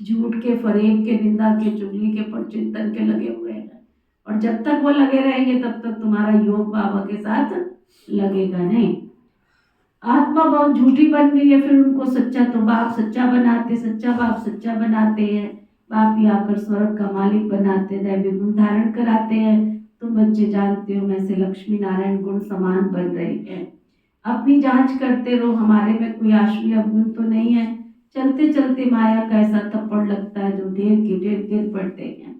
झूठ के, फरेब के, निंदा के, चुगली के, परचिंतन के लगे हुए हैं। और जब तक वो लगे रहेंगे तब तक तुम्हारा योग बाबा के साथ लगेगा नहीं। आत्मा बहुत झूठी बन गई है, फिर उनको सच्चा तो बाप सच्चा बनाते, सच्चा बाप सच्चा बनाते हैं। बाप ही आकर स्वर्ग का मालिक बनाते, दैवी गुण धारण कराते हैं। तुम बच्चे जानते हो मैं से लक्ष्मी नारायण गुण समान बन रहे हैं। अपनी जांच करते रहो, हमारे में कोई आश्रय गुण तो नहीं है। चलते चलते माया का ऐसा थप्पड़ लगता है जो ढेर के ढेर गिर पड़ते हैं।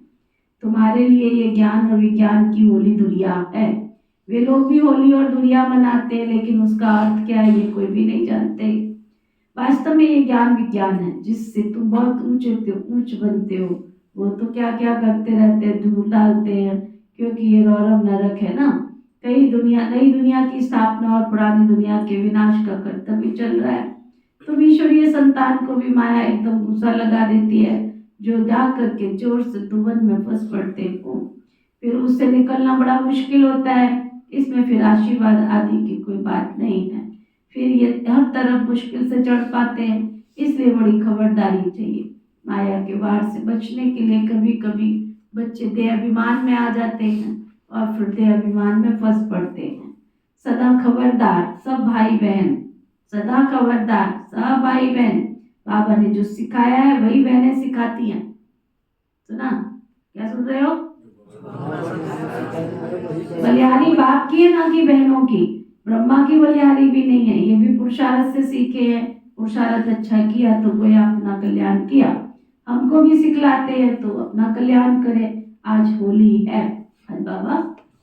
तुम्हारे लिए ये ज्ञान और विज्ञान की होली दुनिया है। वे लोग भी होली और दुनिया मनाते हैं, लेकिन उसका अर्थ क्या है ये कोई भी नहीं जानते। वास्तव में ये ज्ञान विज्ञान है जिससे तुम बहुत ऊंच बनते हो। वो तो क्या क्या करते रहते हैं, धूल डालते हैं, क्योंकि ये रौरव नरक है ना। नई दुनिया की स्थापना और पुरानी दुनिया के विनाश का कर्तव्य चल रहा है। तुम ईश्वरीय संतान को भी माया एकदम गुस्सा लगा देती है, जो जा करके जोर से दुबन में फंस पड़ते हो। फिर उससे निकलना बड़ा मुश्किल होता है। इसमें फिर आशीर्वाद आदि की कोई बात नहीं है। फिर ये हर तरफ मुश्किल से चढ़ पाते हैं। इसलिए बड़ी खबरदारी चाहिए। माया के वार से बचने के लिए कभी कभी बच्चे देह अभिमान में आ जाते हैं और फिर देह अभिमान में फंस पड़ते हैं। सदा खबरदार सब भाई बहन, सदा खबरदार सब भाई बहन। बाबा ने जो सिखाया है वही बहनें सिखाती हैं। सुना? क्या सुन रहे हो? बलिहारी बाप की है ना कि बहनों की। ब्रह्मा की बलिहारी भी नहीं है, ये भी पुरुषार्थ से सीखे हैं। पुरुषार्थ अच्छा किया तो गोया अपना कल्याण किया। हमको भी सिखलाते हैं तो अपना कल्याण करें। आज होली है, आज बाबा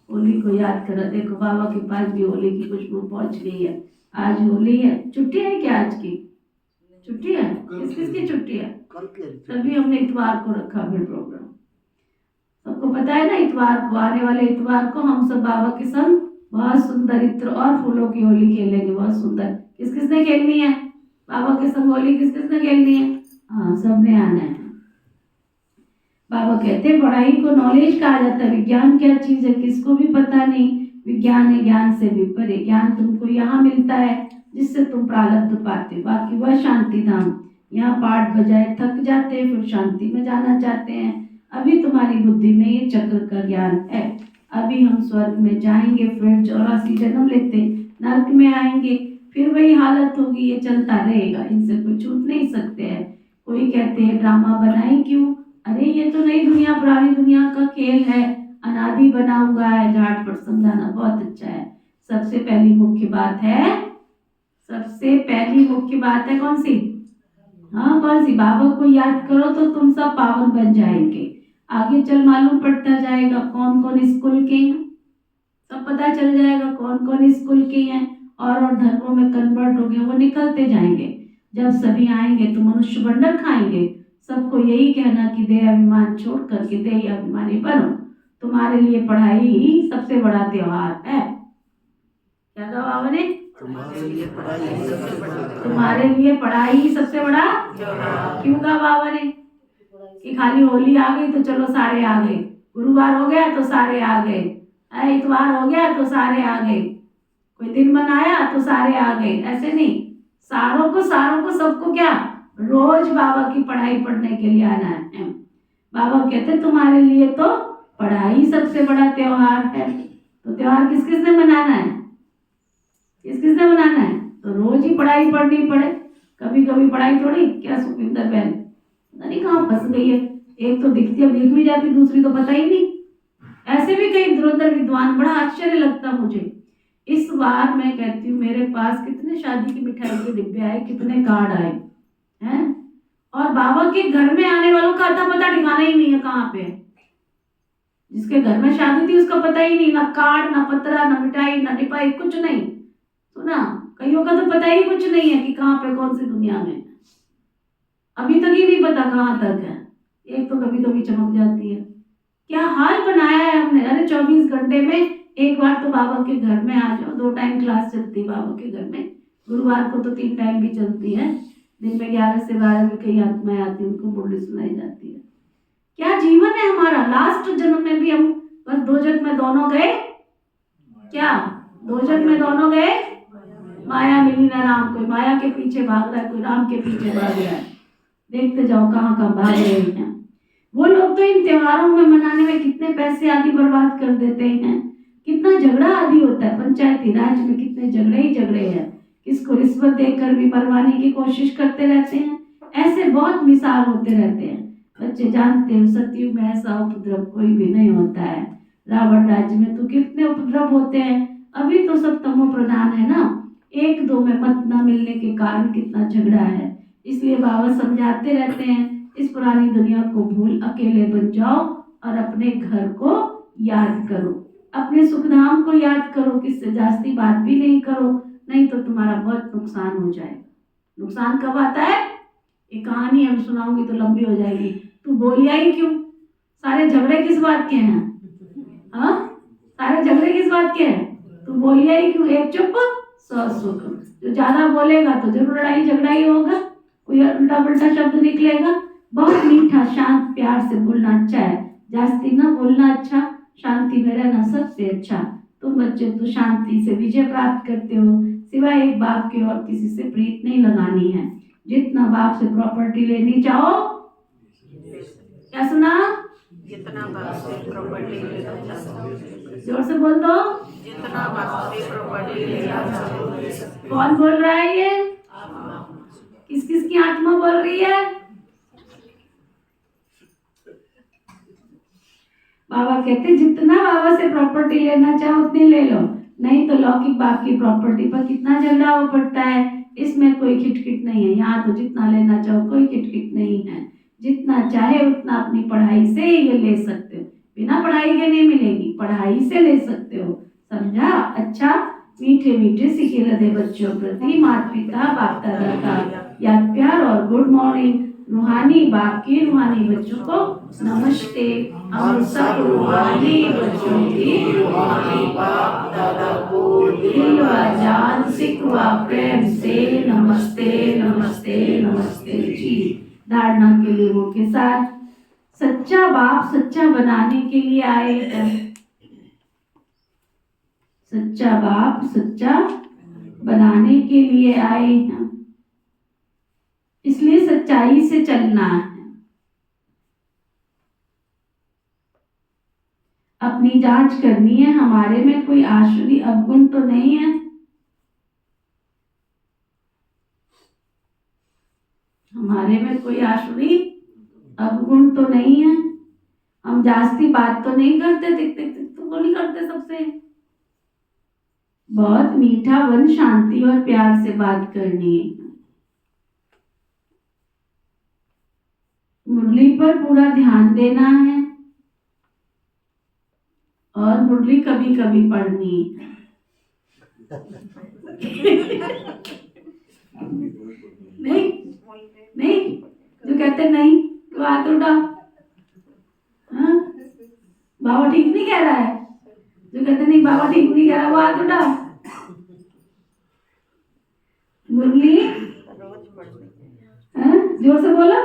होली को याद करो। देखो बाबा के पास भी होली की खुशबू पहुंच गई है। आज होली है। छुट्टी है क्या? आज की छुट्टी है? किस किस की छुट्टी है? तभी हमने इतवार को रखा फिर प्रोग्राम। सबको सबको पता है ना, इतवार को, आने वाले इतवार को हम सब बाबा के संग बहुत सुंदर इत्र और फूलों की होली खेलेंगे, बहुत सुंदर। किस किसने खेलनी है बाबा के संग होली? किस किसने खेलनी है? हाँ, सबने आना है। बाबा कहते हैं पढ़ाई को नॉलेज कहा जाता है। विज्ञान क्या चीज है किसको भी पता नहीं। विज्ञान है ज्ञान से भी परे। ज्ञान तुमको यहाँ मिलता है जिससे तुम प्रारब्ध पाते हो, बाकी वह शांति धाम। यहाँ पाठ बजाए थक जाते हैं, फिर शांति में जाना चाहते हैं। अभी तुम्हारी बुद्धि में ये चक्र का ज्ञान है। अभी हम स्वर्ग में जाएंगे, फिर 84 जन्म लेते नरक में आएंगे, फिर वही हालत होगी। ये चलता रहेगा, इनसे कोई छूट नहीं सकते हैं। कोई कहते हैं ड्रामा बनाए क्यों? अरे ये तो नई दुनिया पुरानी दुनिया का खेल है, अनादि बना हुआ है। झाट पर समझाना बहुत अच्छा है। सबसे पहली मुख्य बात है, सबसे पहली मुख्य बात है कौन सी? हाँ, कौन सी? बाबा को याद करो तो तुम सब पावन बन जाएंगे। आगे चल मालूम पड़ता जाएगा कौन कौन स्कूल के हैं, सब पता चल जाएगा कौन कौन स्कूल के हैं और धर्मों में कन्वर्ट हो गए, वो निकलते जाएंगे। जब सभी आएंगे तो मनुष्य बंडर खाएंगे। सबको यही कहना कि देह अभिमान छोड़ करके देह अभिमानी बनो। तुम्हारे लिए पढ़ाई ही सबसे बड़ा त्योहार है। क्या कहा बाबा ने? तुम्हारे लिए पढ़ाई तुम्हारे लिए पढ़ाई ही सबसे बड़ा। क्यों कहा बाबा ने? कि खाली होली आ गई तो चलो सारे आ गए, गुरुवार हो गया तो सारे आ गए, इतवार हो गया तो सारे आ गए, कोई दिन मनाया तो सारे आ गए। ऐसे नहीं, सारों को सबको क्या रोज बाबा की पढ़ाई पढ़ने के लिए आना है। बाबा कहते तुम्हारे लिए तो पढ़ाई सबसे बड़ा त्योहार है। तो त्योहार किस किस ने मनाना है? किस किस ने मनाना है? तो रोज ही पढ़ाई पढ़नी पड़े, कभी कभी पढ़ाई थोड़ी। क्या सुखविंदर बहन पता नहीं कहाँ फंस गई है, एक तो दिखती अब दिख भी जाती, दूसरी तो पता ही नहीं। ऐसे भी कई इधर-उधर विद्वान, बड़ा आश्चर्य लगता मुझे। इस बार मैं कहती हूँ मेरे पास कितने शादी की मिठाई के डिब्बे आए, कितने कार्ड आए हैं, और बाबा के घर में आने वालों का अता पता ठिकाना ही नहीं है कहाँ पे। जिसके घर में शादी थी उसका पता ही नहीं, ना कार्ड, ना पतरा, ना मिठाई, ना डिपाई, कुछ नहीं। सुना, कईयों का तो पता ही कुछ नहीं है कि कहाँ पे कौन सी दुनिया में, अभी तक ही नहीं पता कहाँ तक है। एक तो कभी कभी चमक जाती है। क्या हाल बनाया है हमने। अरे 24 घंटे में एक बार तो बाबा के घर में आ जाओ। 2 टाइम क्लास चलती बाबा के घर में, गुरुवार को तो 3 टाइम भी चलती है। दिन में 11 से 12 में कई आत्माएं आती, उनको मुरली सुनाई जाती है। क्या जीवन है हमारा। लास्ट जन्म में भी हम बस 2 जन्म में दोनों गए, क्या 2 जन्म में दोनों गए, माया मिली ना राम। कोई माया के पीछे भाग रहा है, कोई राम के पीछे भाग रहा है। देखते जाओ कहाँ कहाँ भाग रहे हैं। वो लोग तो इन त्योहारों में मनाने में कितने पैसे आदि बर्बाद कर देते हैं, कितना झगड़ा आदि होता है। पंचायती राज में कितने झगड़े ही झगड़े हैं, किसको रिश्वत देकर भी मरवाने की कोशिश करते रहते हैं। ऐसे बहुत मिसाल होते रहते हैं। बच्चे जानते हो सतयुग में ऐसा उपद्रव कोई भी नहीं होता है। रावण राज्य में तो कितने उपद्रव होते हैं। अभी तो सब तमो प्रधान है ना, 1-2 में मत न मिलने के कारण कितना झगड़ा है। इसलिए बाबा समझाते रहते हैं इस पुरानी दुनिया को भूल अकेले बन जाओ और अपने घर को याद करो, अपने सुखधाम को याद करो। किससे जास्ती बात भी नहीं करो, नहीं तो तुम्हारा बहुत नुकसान हो जाएगा। नुकसान कब आता है? ये कहानी हम सुनाऊंगी तो लंबी हो जाएगी। तू बोलिया ही क्यों? सारे झगड़े किस बात के हैं? हाँ, सारे झगड़े किस बात के हैं? तू बोलिया ही क्यों? एक चुप 100 सुख। जो ज्यादा बोलेगा तो जरूर लड़ाई झगड़ा ही होगा, कोई उल्टा पुल्टा शब्द निकलेगा। बहुत मीठा शांत प्यार से बोलना अच्छा है, जास्ती ना बोलना अच्छा, शांति में रहना सबसे अच्छा। तुम बच्चे तो शांति से विजय प्राप्त करते हो, सिवाय एक बाप के और किसी से प्रीत नहीं लगानी है। जितना बाप से प्रॉपर्टी लेनी चाहो, क्या सुना? जितना बाप से प्रॉपर्टी लेना चाहो, जोर से बोल दो। जितना बाप से प्रॉपर्टी लेना चाहो। कौन बोल रहा है ये? किस किस की आत्मा बोल रही है? बाबा कहते जितना बाबा से प्रॉपर्टी लेना चाहो उतनी ले लो, नहीं तो लौकिक बाप की प्रॉपर्टी पर कितना झगड़ा हो पड़ता है। इसमें कोई खिटखिट नहीं है। यहाँ तो जितना लेना चाहो कोई खिटखिट नहीं है। जितना चाहे उतना अपनी पढ़ाई से ये ले सकते हो, बिना पढ़ाई के नहीं मिलेगी, पढ़ाई से ले सकते हो। समझा? अच्छा, मीठे मीठे सीखे रहे बच्चों प्रति माता पिता बाप दादा का याद प्यार और गुड मॉर्निंग। रूहानी बाप की रूहानी बच्चों को नमस्ते। हम सब रूहानी बच्चों की रूहानी बाप दादा को दिल व जान सिख व प्रेम से नमस्ते नमस्ते नमस्ते जी। धारणा के लिए वो के साथ सच्चा बाप सच्चा बनाने के लिए आए हैं। सच्चा बाप सच्चा बनाने के लिए आए हैं, इसलिए सच्चाई से चलना है। अपनी जांच करनी है, हमारे में कोई आसुरी अवगुण तो नहीं है। हमारे में कोई आसुरी अवगुण तो नहीं है। हम जास्ती बात तो नहीं करते, टिक टिक टिक तो नहीं करते सबसे। बहुत मीठा वन शांति और प्यार से बात करनी है। मुरली पर पूरा ध्यान देना है और मुरली कभी कभी पढ़नी है। नहीं नहीं, जो कहते नहीं तो हाथ उठा। हाँ? बाबा ठीक नहीं कह रहा है, जो कहते नहीं बाबा ठीक नहीं कह रहा वो हाथ उठा। मुरली जोर से बोलो।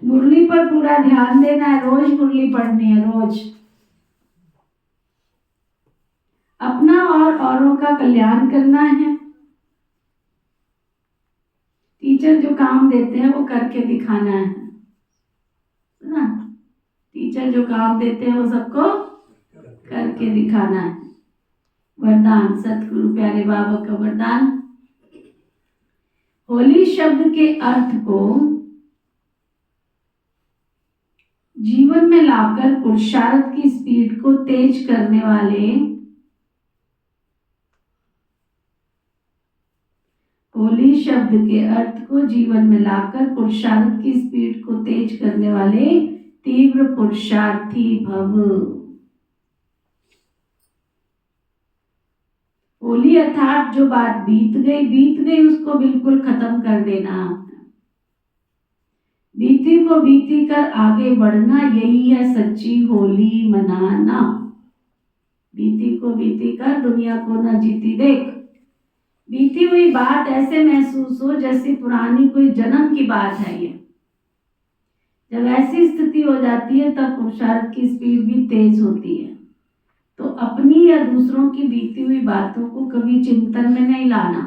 मुरली पर पूरा ध्यान देना है, रोज मुरली पढ़नी है, रोज। अपना और औरों का कल्याण करना है। टीचर जो काम देते हैं वो करके दिखाना है ना। टीचर जो काम देते हैं वो सबको करके दिखाना है। वरदान सतगुरु प्यारे बाबा का वरदान। होली शब्द के अर्थ को जीवन में लाकर पुरुषार्थ की स्पीड को तेज करने वाले, होली शब्द के अर्थ को जीवन में लाकर पुरुषार्थ की स्पीड को तेज करने वाले तीव्र पुरुषार्थी भव। होली अर्थात जो बात बीत गई उसको बिल्कुल खत्म कर देना। बीती को बीती कर आगे बढ़ना, यही है सच्ची होली मनाना। बीती को बीती कर दुनिया को न जीती देख। बीती हुई बात ऐसे महसूस हो जैसे पुरानी कोई जन्म की बात है। ये जब ऐसी स्थिति हो जाती है तब पुरुषार्थ की स्पीड भी तेज होती है। तो अपनी या दूसरों की बीती हुई बातों को कभी चिंतन में नहीं लाना,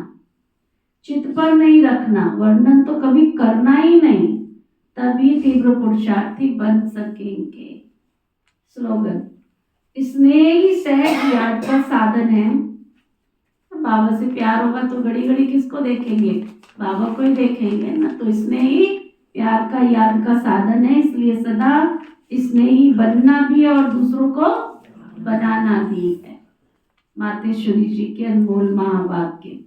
चित्त पर नहीं रखना, वर्णन तो कभी करना ही नहीं, तभी तीव्र पुरुषार्थी बन सकेंगे। स्लोगन, स्नेह ही सहज याद का साधन है। बाबा से प्यार होगा तो घड़ी घड़ी किसको देखेंगे? बाबा को ही देखेंगे ना। तो स्नेह ही प्यार का याद का साधन है, इसलिए सदा स्नेही बनना भी है और दूसरों को बनाना भी है। मातेश्वरी जी के अनमोल महावाक्य।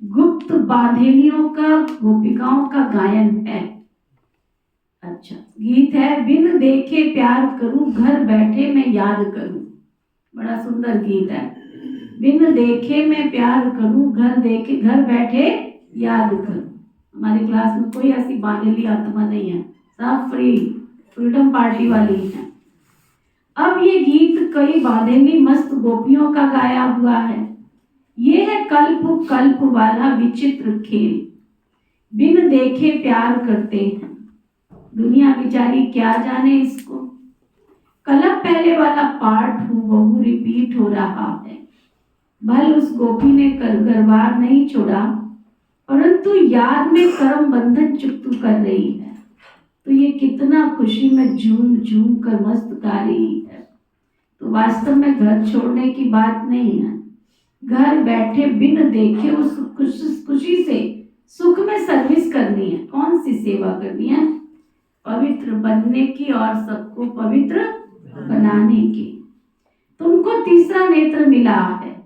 गुप्त बांधेलियों का गोपिकाओं का गायन है। अच्छा गीत है, बिन देखे प्यार करूं घर बैठे मैं याद करूं। बड़ा सुंदर गीत है। बिन देखे मैं प्यार करूं घर बैठे याद करूं। हमारी क्लास में कोई ऐसी बांधेली आत्मा नहीं है, सब फ्रीडम पार्टी वाली है। अब ये गीत कई बांधेली मस्त गोपियों का गाया हुआ है। ये है कल्प कल्प वाला विचित्र खेल। बिन देखे प्यार करते हैं, दुनिया बेचारी क्या जाने इसको। कलप पहले वाला पार्ट हूबहू रिपीट हो रहा है। भल उस गोपी ने घरबार नहीं छोड़ा, परंतु याद में कर्म बंधन चुप्त कर रही है। तो ये कितना खुशी में झूम झूम कर मस्त गा रही है। तो वास्तव में घर छोड़ने की बात नहीं है, घर बैठे बिन देखे उस खुशी से सुख में सर्विस करनी है। कौन सी सेवा करनी है? पवित्र बनने की और सबको पवित्र बनाने की। तुमको तीसरा नेत्र मिला है,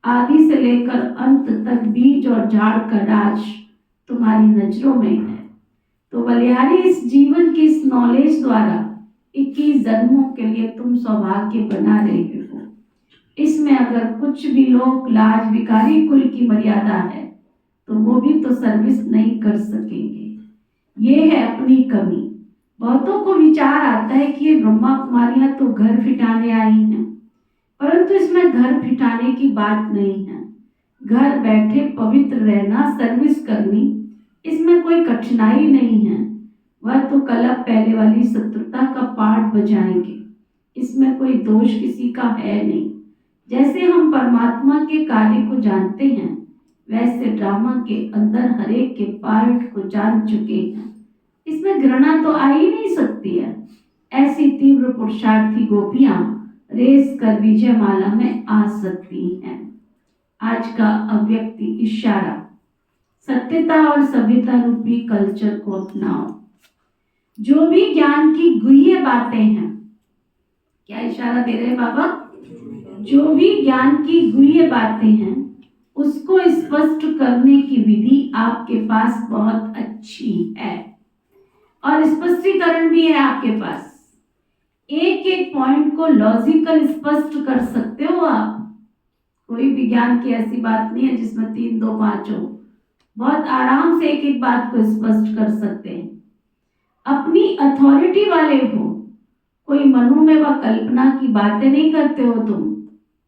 आदि से लेकर अंत तक बीज और झाड़ का राज तुम्हारी नजरों में है। तो बलिहारी इस जीवन की इस नॉलेज द्वारा 21 जन्मों के लिए तुम सौभाग्य बना रहे हो। इसमें अगर कुछ भी लोग लाज भिखारी कुल की मर्यादा है तो वो भी तो सर्विस नहीं कर सकेंगे। ये है अपनी कमी। बहुतों को विचार आता है कि ये ब्रह्मा कुमारियां तो घर फिटाने आई हैं, परंतु इसमें घर फिटाने की बात नहीं है। घर बैठे पवित्र रहना, सर्विस करनी, इसमें कोई कठिनाई नहीं है। वह तो कल पहले वाली शत्रुता का पाठ बजाएंगे, इसमें कोई दोष किसी का है नहीं। जैसे हम परमात्मा के कार्य को जानते हैं, वैसे ड्रामा के अंदर हरेक के पार्ट को जान चुके हैं। इसमें घृणा तो आ ही नहीं सकती है। ऐसी तीव्र पुरुषार्थी गोपियां रेस कर विजयमाला में आ सकती हैं। आज का अव्यक्ति इशारा, सत्यता और सभ्यता रूपी कल्चर को अपनाओ। जो भी ज्ञान की गुह्य बातें हैं, क्या इशारा दे रहे हैं बाबा? जो भी ज्ञान की गुह्य बातें हैं उसको स्पष्ट करने की विधि आपके पास बहुत अच्छी है और स्पष्टीकरण भी है आपके पास। एक एक पॉइंट को लॉजिकल स्पष्ट कर सकते हो आप। कोई भी ज्ञान की ऐसी बात नहीं है जिसमें 3, 2, 5 हो। बहुत आराम से एक एक बात को स्पष्ट कर सकते हैं। अपनी अथॉरिटी वाले हो, कोई मनु में व कल्पना की बातें नहीं करते हो तुम।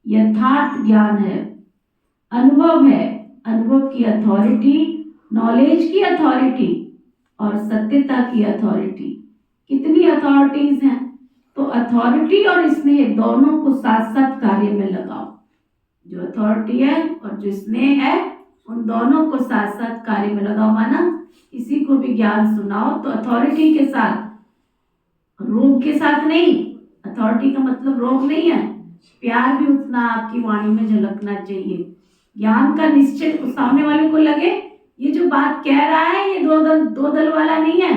यथार्थ ज्ञान है, अनुभव है, अनुभव की अथॉरिटी, नॉलेज की अथॉरिटी और सत्यता की अथॉरिटी। कितनी अथॉरिटीज हैं? तो अथॉरिटी और स्नेह दोनों को साथ साथ कार्य में लगाओ। जो अथॉरिटी है और जो स्नेह है, उन दोनों को साथ साथ कार्य में लगाओ। माना किसी को भी ज्ञान सुनाओ तो अथॉरिटी के साथ, रोग के साथ नहीं। अथॉरिटी का मतलब रोग नहीं है। प्यार भी उतना आपकी वाणी में झलकना चाहिए। ज्ञान का निश्चय सामने वाले को लगे ये जो बात कह रहा है ये दो दल वाला नहीं है,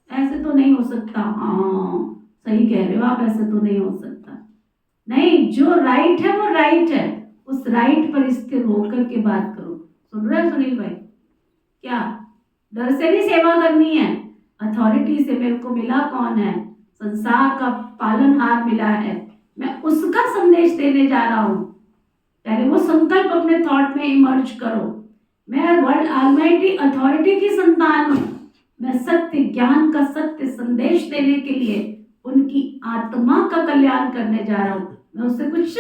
ऐसे तो नहीं हो सकता। हाँ सही कह रहे हो आप, ऐसे तो नहीं हो सकता। नहीं, जो राइट है वो राइट है, उस राइट पर स्थिर होकर के बात करो। सुन रहे हो सुनील भाई? क्या डर से भी सेवा करनी है? अथॉरिटी से मेरे को मिला कौन है? संसार का पालनहार मिला है, मैं उसका संदेश देने जा रहा हूं। पहले वो संकल्प अपने थॉट में इमर्ज करो। मैं वर्ल्ड ऑलमाइटी अथॉरिटी की संतान हूं। मैं सत्य ज्ञान का सत्य संदेश देने के लिए उनकी आत्मा का कल्याण करने जा रहा हूं। मैं उससे कुछ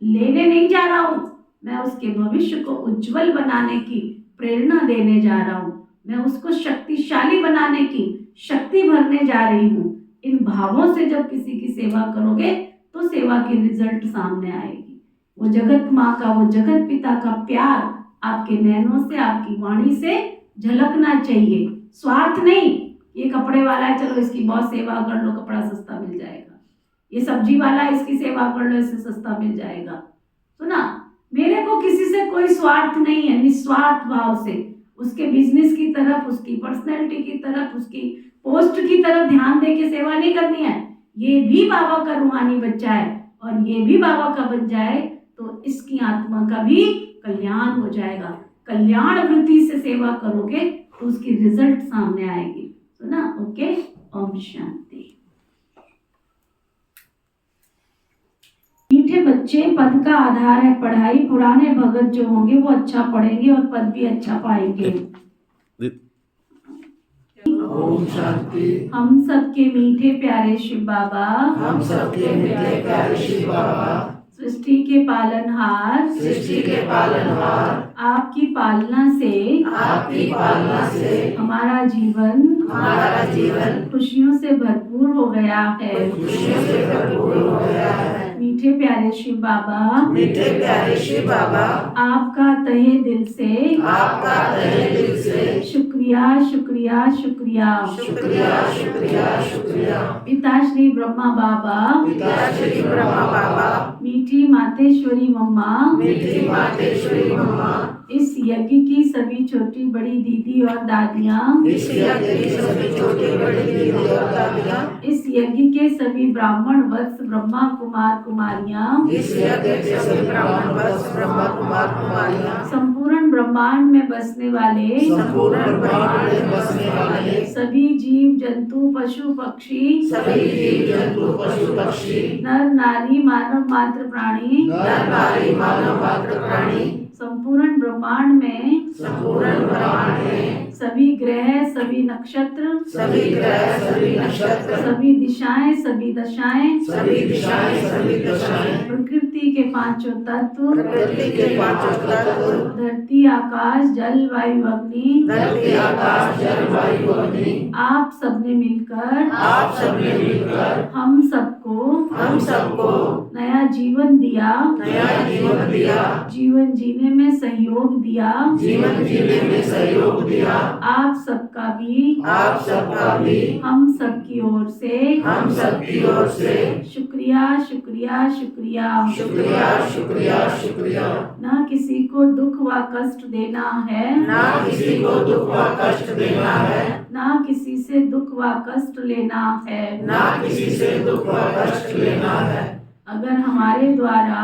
लेने नहीं जा रहा हूं, मैं उसके भविष्य को उज्जवल बनाने की प्रेरणा देने जा रहा हूं। मैं उसको शक्तिशाली बनाने की शक्ति भरने जा रही हूं। इन भावों से जब किसी की सेवा करोगे तो सेवा की रिजल्ट सामने आएगी। वो जगत माँ का, वो जगत पिता का प्यार आपके नैनों से, आपकी वाणी से झलकना चाहिए। स्वार्थ नहीं, ये कपड़े वाला है चलो इसकी बहुत सेवा कर लो, कपड़ा सस्ता मिल जाएगा। ये सब्जी वाला है इसकी सेवा कर लो, इससे सस्ता मिल जाएगा। सुना, मेरे को किसी से कोई स्वार्थ नहीं है। निस्वार्थ भाव से उसके बिजनेस की तरफ, उसकी पर्सनैलिटी की तरफ, उसकी पोस्ट की तरफ ध्यान दे के सेवा नहीं करनी है। ये भी बाबा का रूहानी बच्चा है और ये भी बाबा का बन जाए तो इसकी आत्मा का भी कल्याण हो जाएगा। कल्याण वृत्ति से सेवा करोगे तो उसकी रिजल्ट सामने आएगी। सुना? ओके, ओम शांति। मीठे बच्चे पद का आधार है पढ़ाई। पुराने भगत जो होंगे वो अच्छा पढ़ेंगे और पद भी अच्छा पाएंगे। ओम शांति। हम सबके मीठे प्यारे शिव बाबा, हम सबके मीठे प्यारे शिव बाबा, सृष्टि के पालनहार, सृष्टि के पालनहार, आपकी पालना से हमारा जीवन खुशियों से भरपूर हो गया है। मीठे प्यारे शिव बाबा, आपका तहे दिल से शुक्रिया शुक्रिया शुक्रिया। पिता श्री ब्रह्मा बाबा, मीठी मातेश्वरी मम्मा, इस यज्ञ की सभी छोटी बड़ी दीदी और दादियाँ, इस यज्ञ के सभी ब्राह्मण वत्स ब्रह्मा कुमार कुमारियाँ, संपूर्ण ब्रह्मांड में बसने वाले सभी जीव जंतु पशु पक्षी, नर नारी मानव मात्र प्राणी, संपूर्ण ब्रह्मांड में सभी ग्रह सभी नक्षत्र सभी ग्रह सभी नक्षत्र सभी दिशाएं सभी दशाएं सभी दिशाएं सभी दशाएं प्रकृति के पांचों तत्व प्रकृति के पांचों तत्व धरती आकाश जल वायु अग्नि धरती आकाश जल वायु अग्नि आप सबने मिलकर हम सबको नया जीवन दिया नया जीवन दिया जीवन जीने में सहयोग दिया जीवन जीने में सहयोग दिया आप सबका भी हम सबकी ओर से शुक्रिया शुक्रिया शुक्रिया शुक्रिया शुक्रिया शुक्रिया न किसी को दुख व कष्ट देना है ना किसी को दुख व कष्ट देना है न किसी से दुख व कष्ट लेना है ना किसी से दुख व कष्ट लेना है अगर हमारे द्वारा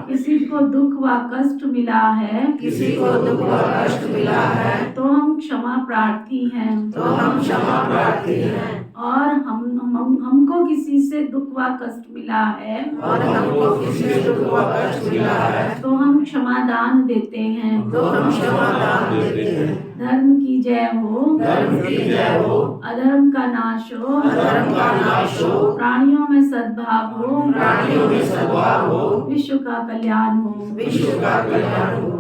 किसी को दुख व कष्ट मिला है किसी को दुख व कष्ट मिला है तो हम क्षमा प्रार्थी हैं और हमको किसी से दुख व कष्ट मिला है और हमको किसी से दुख व कष्ट मिला है तो हम क्षमा दान देते हैं धर्म की जय हो अधर्म का नाश हो प्राणियों में सद्भाव हो विश्व का कल्याण हो विश्व का कल्याण हो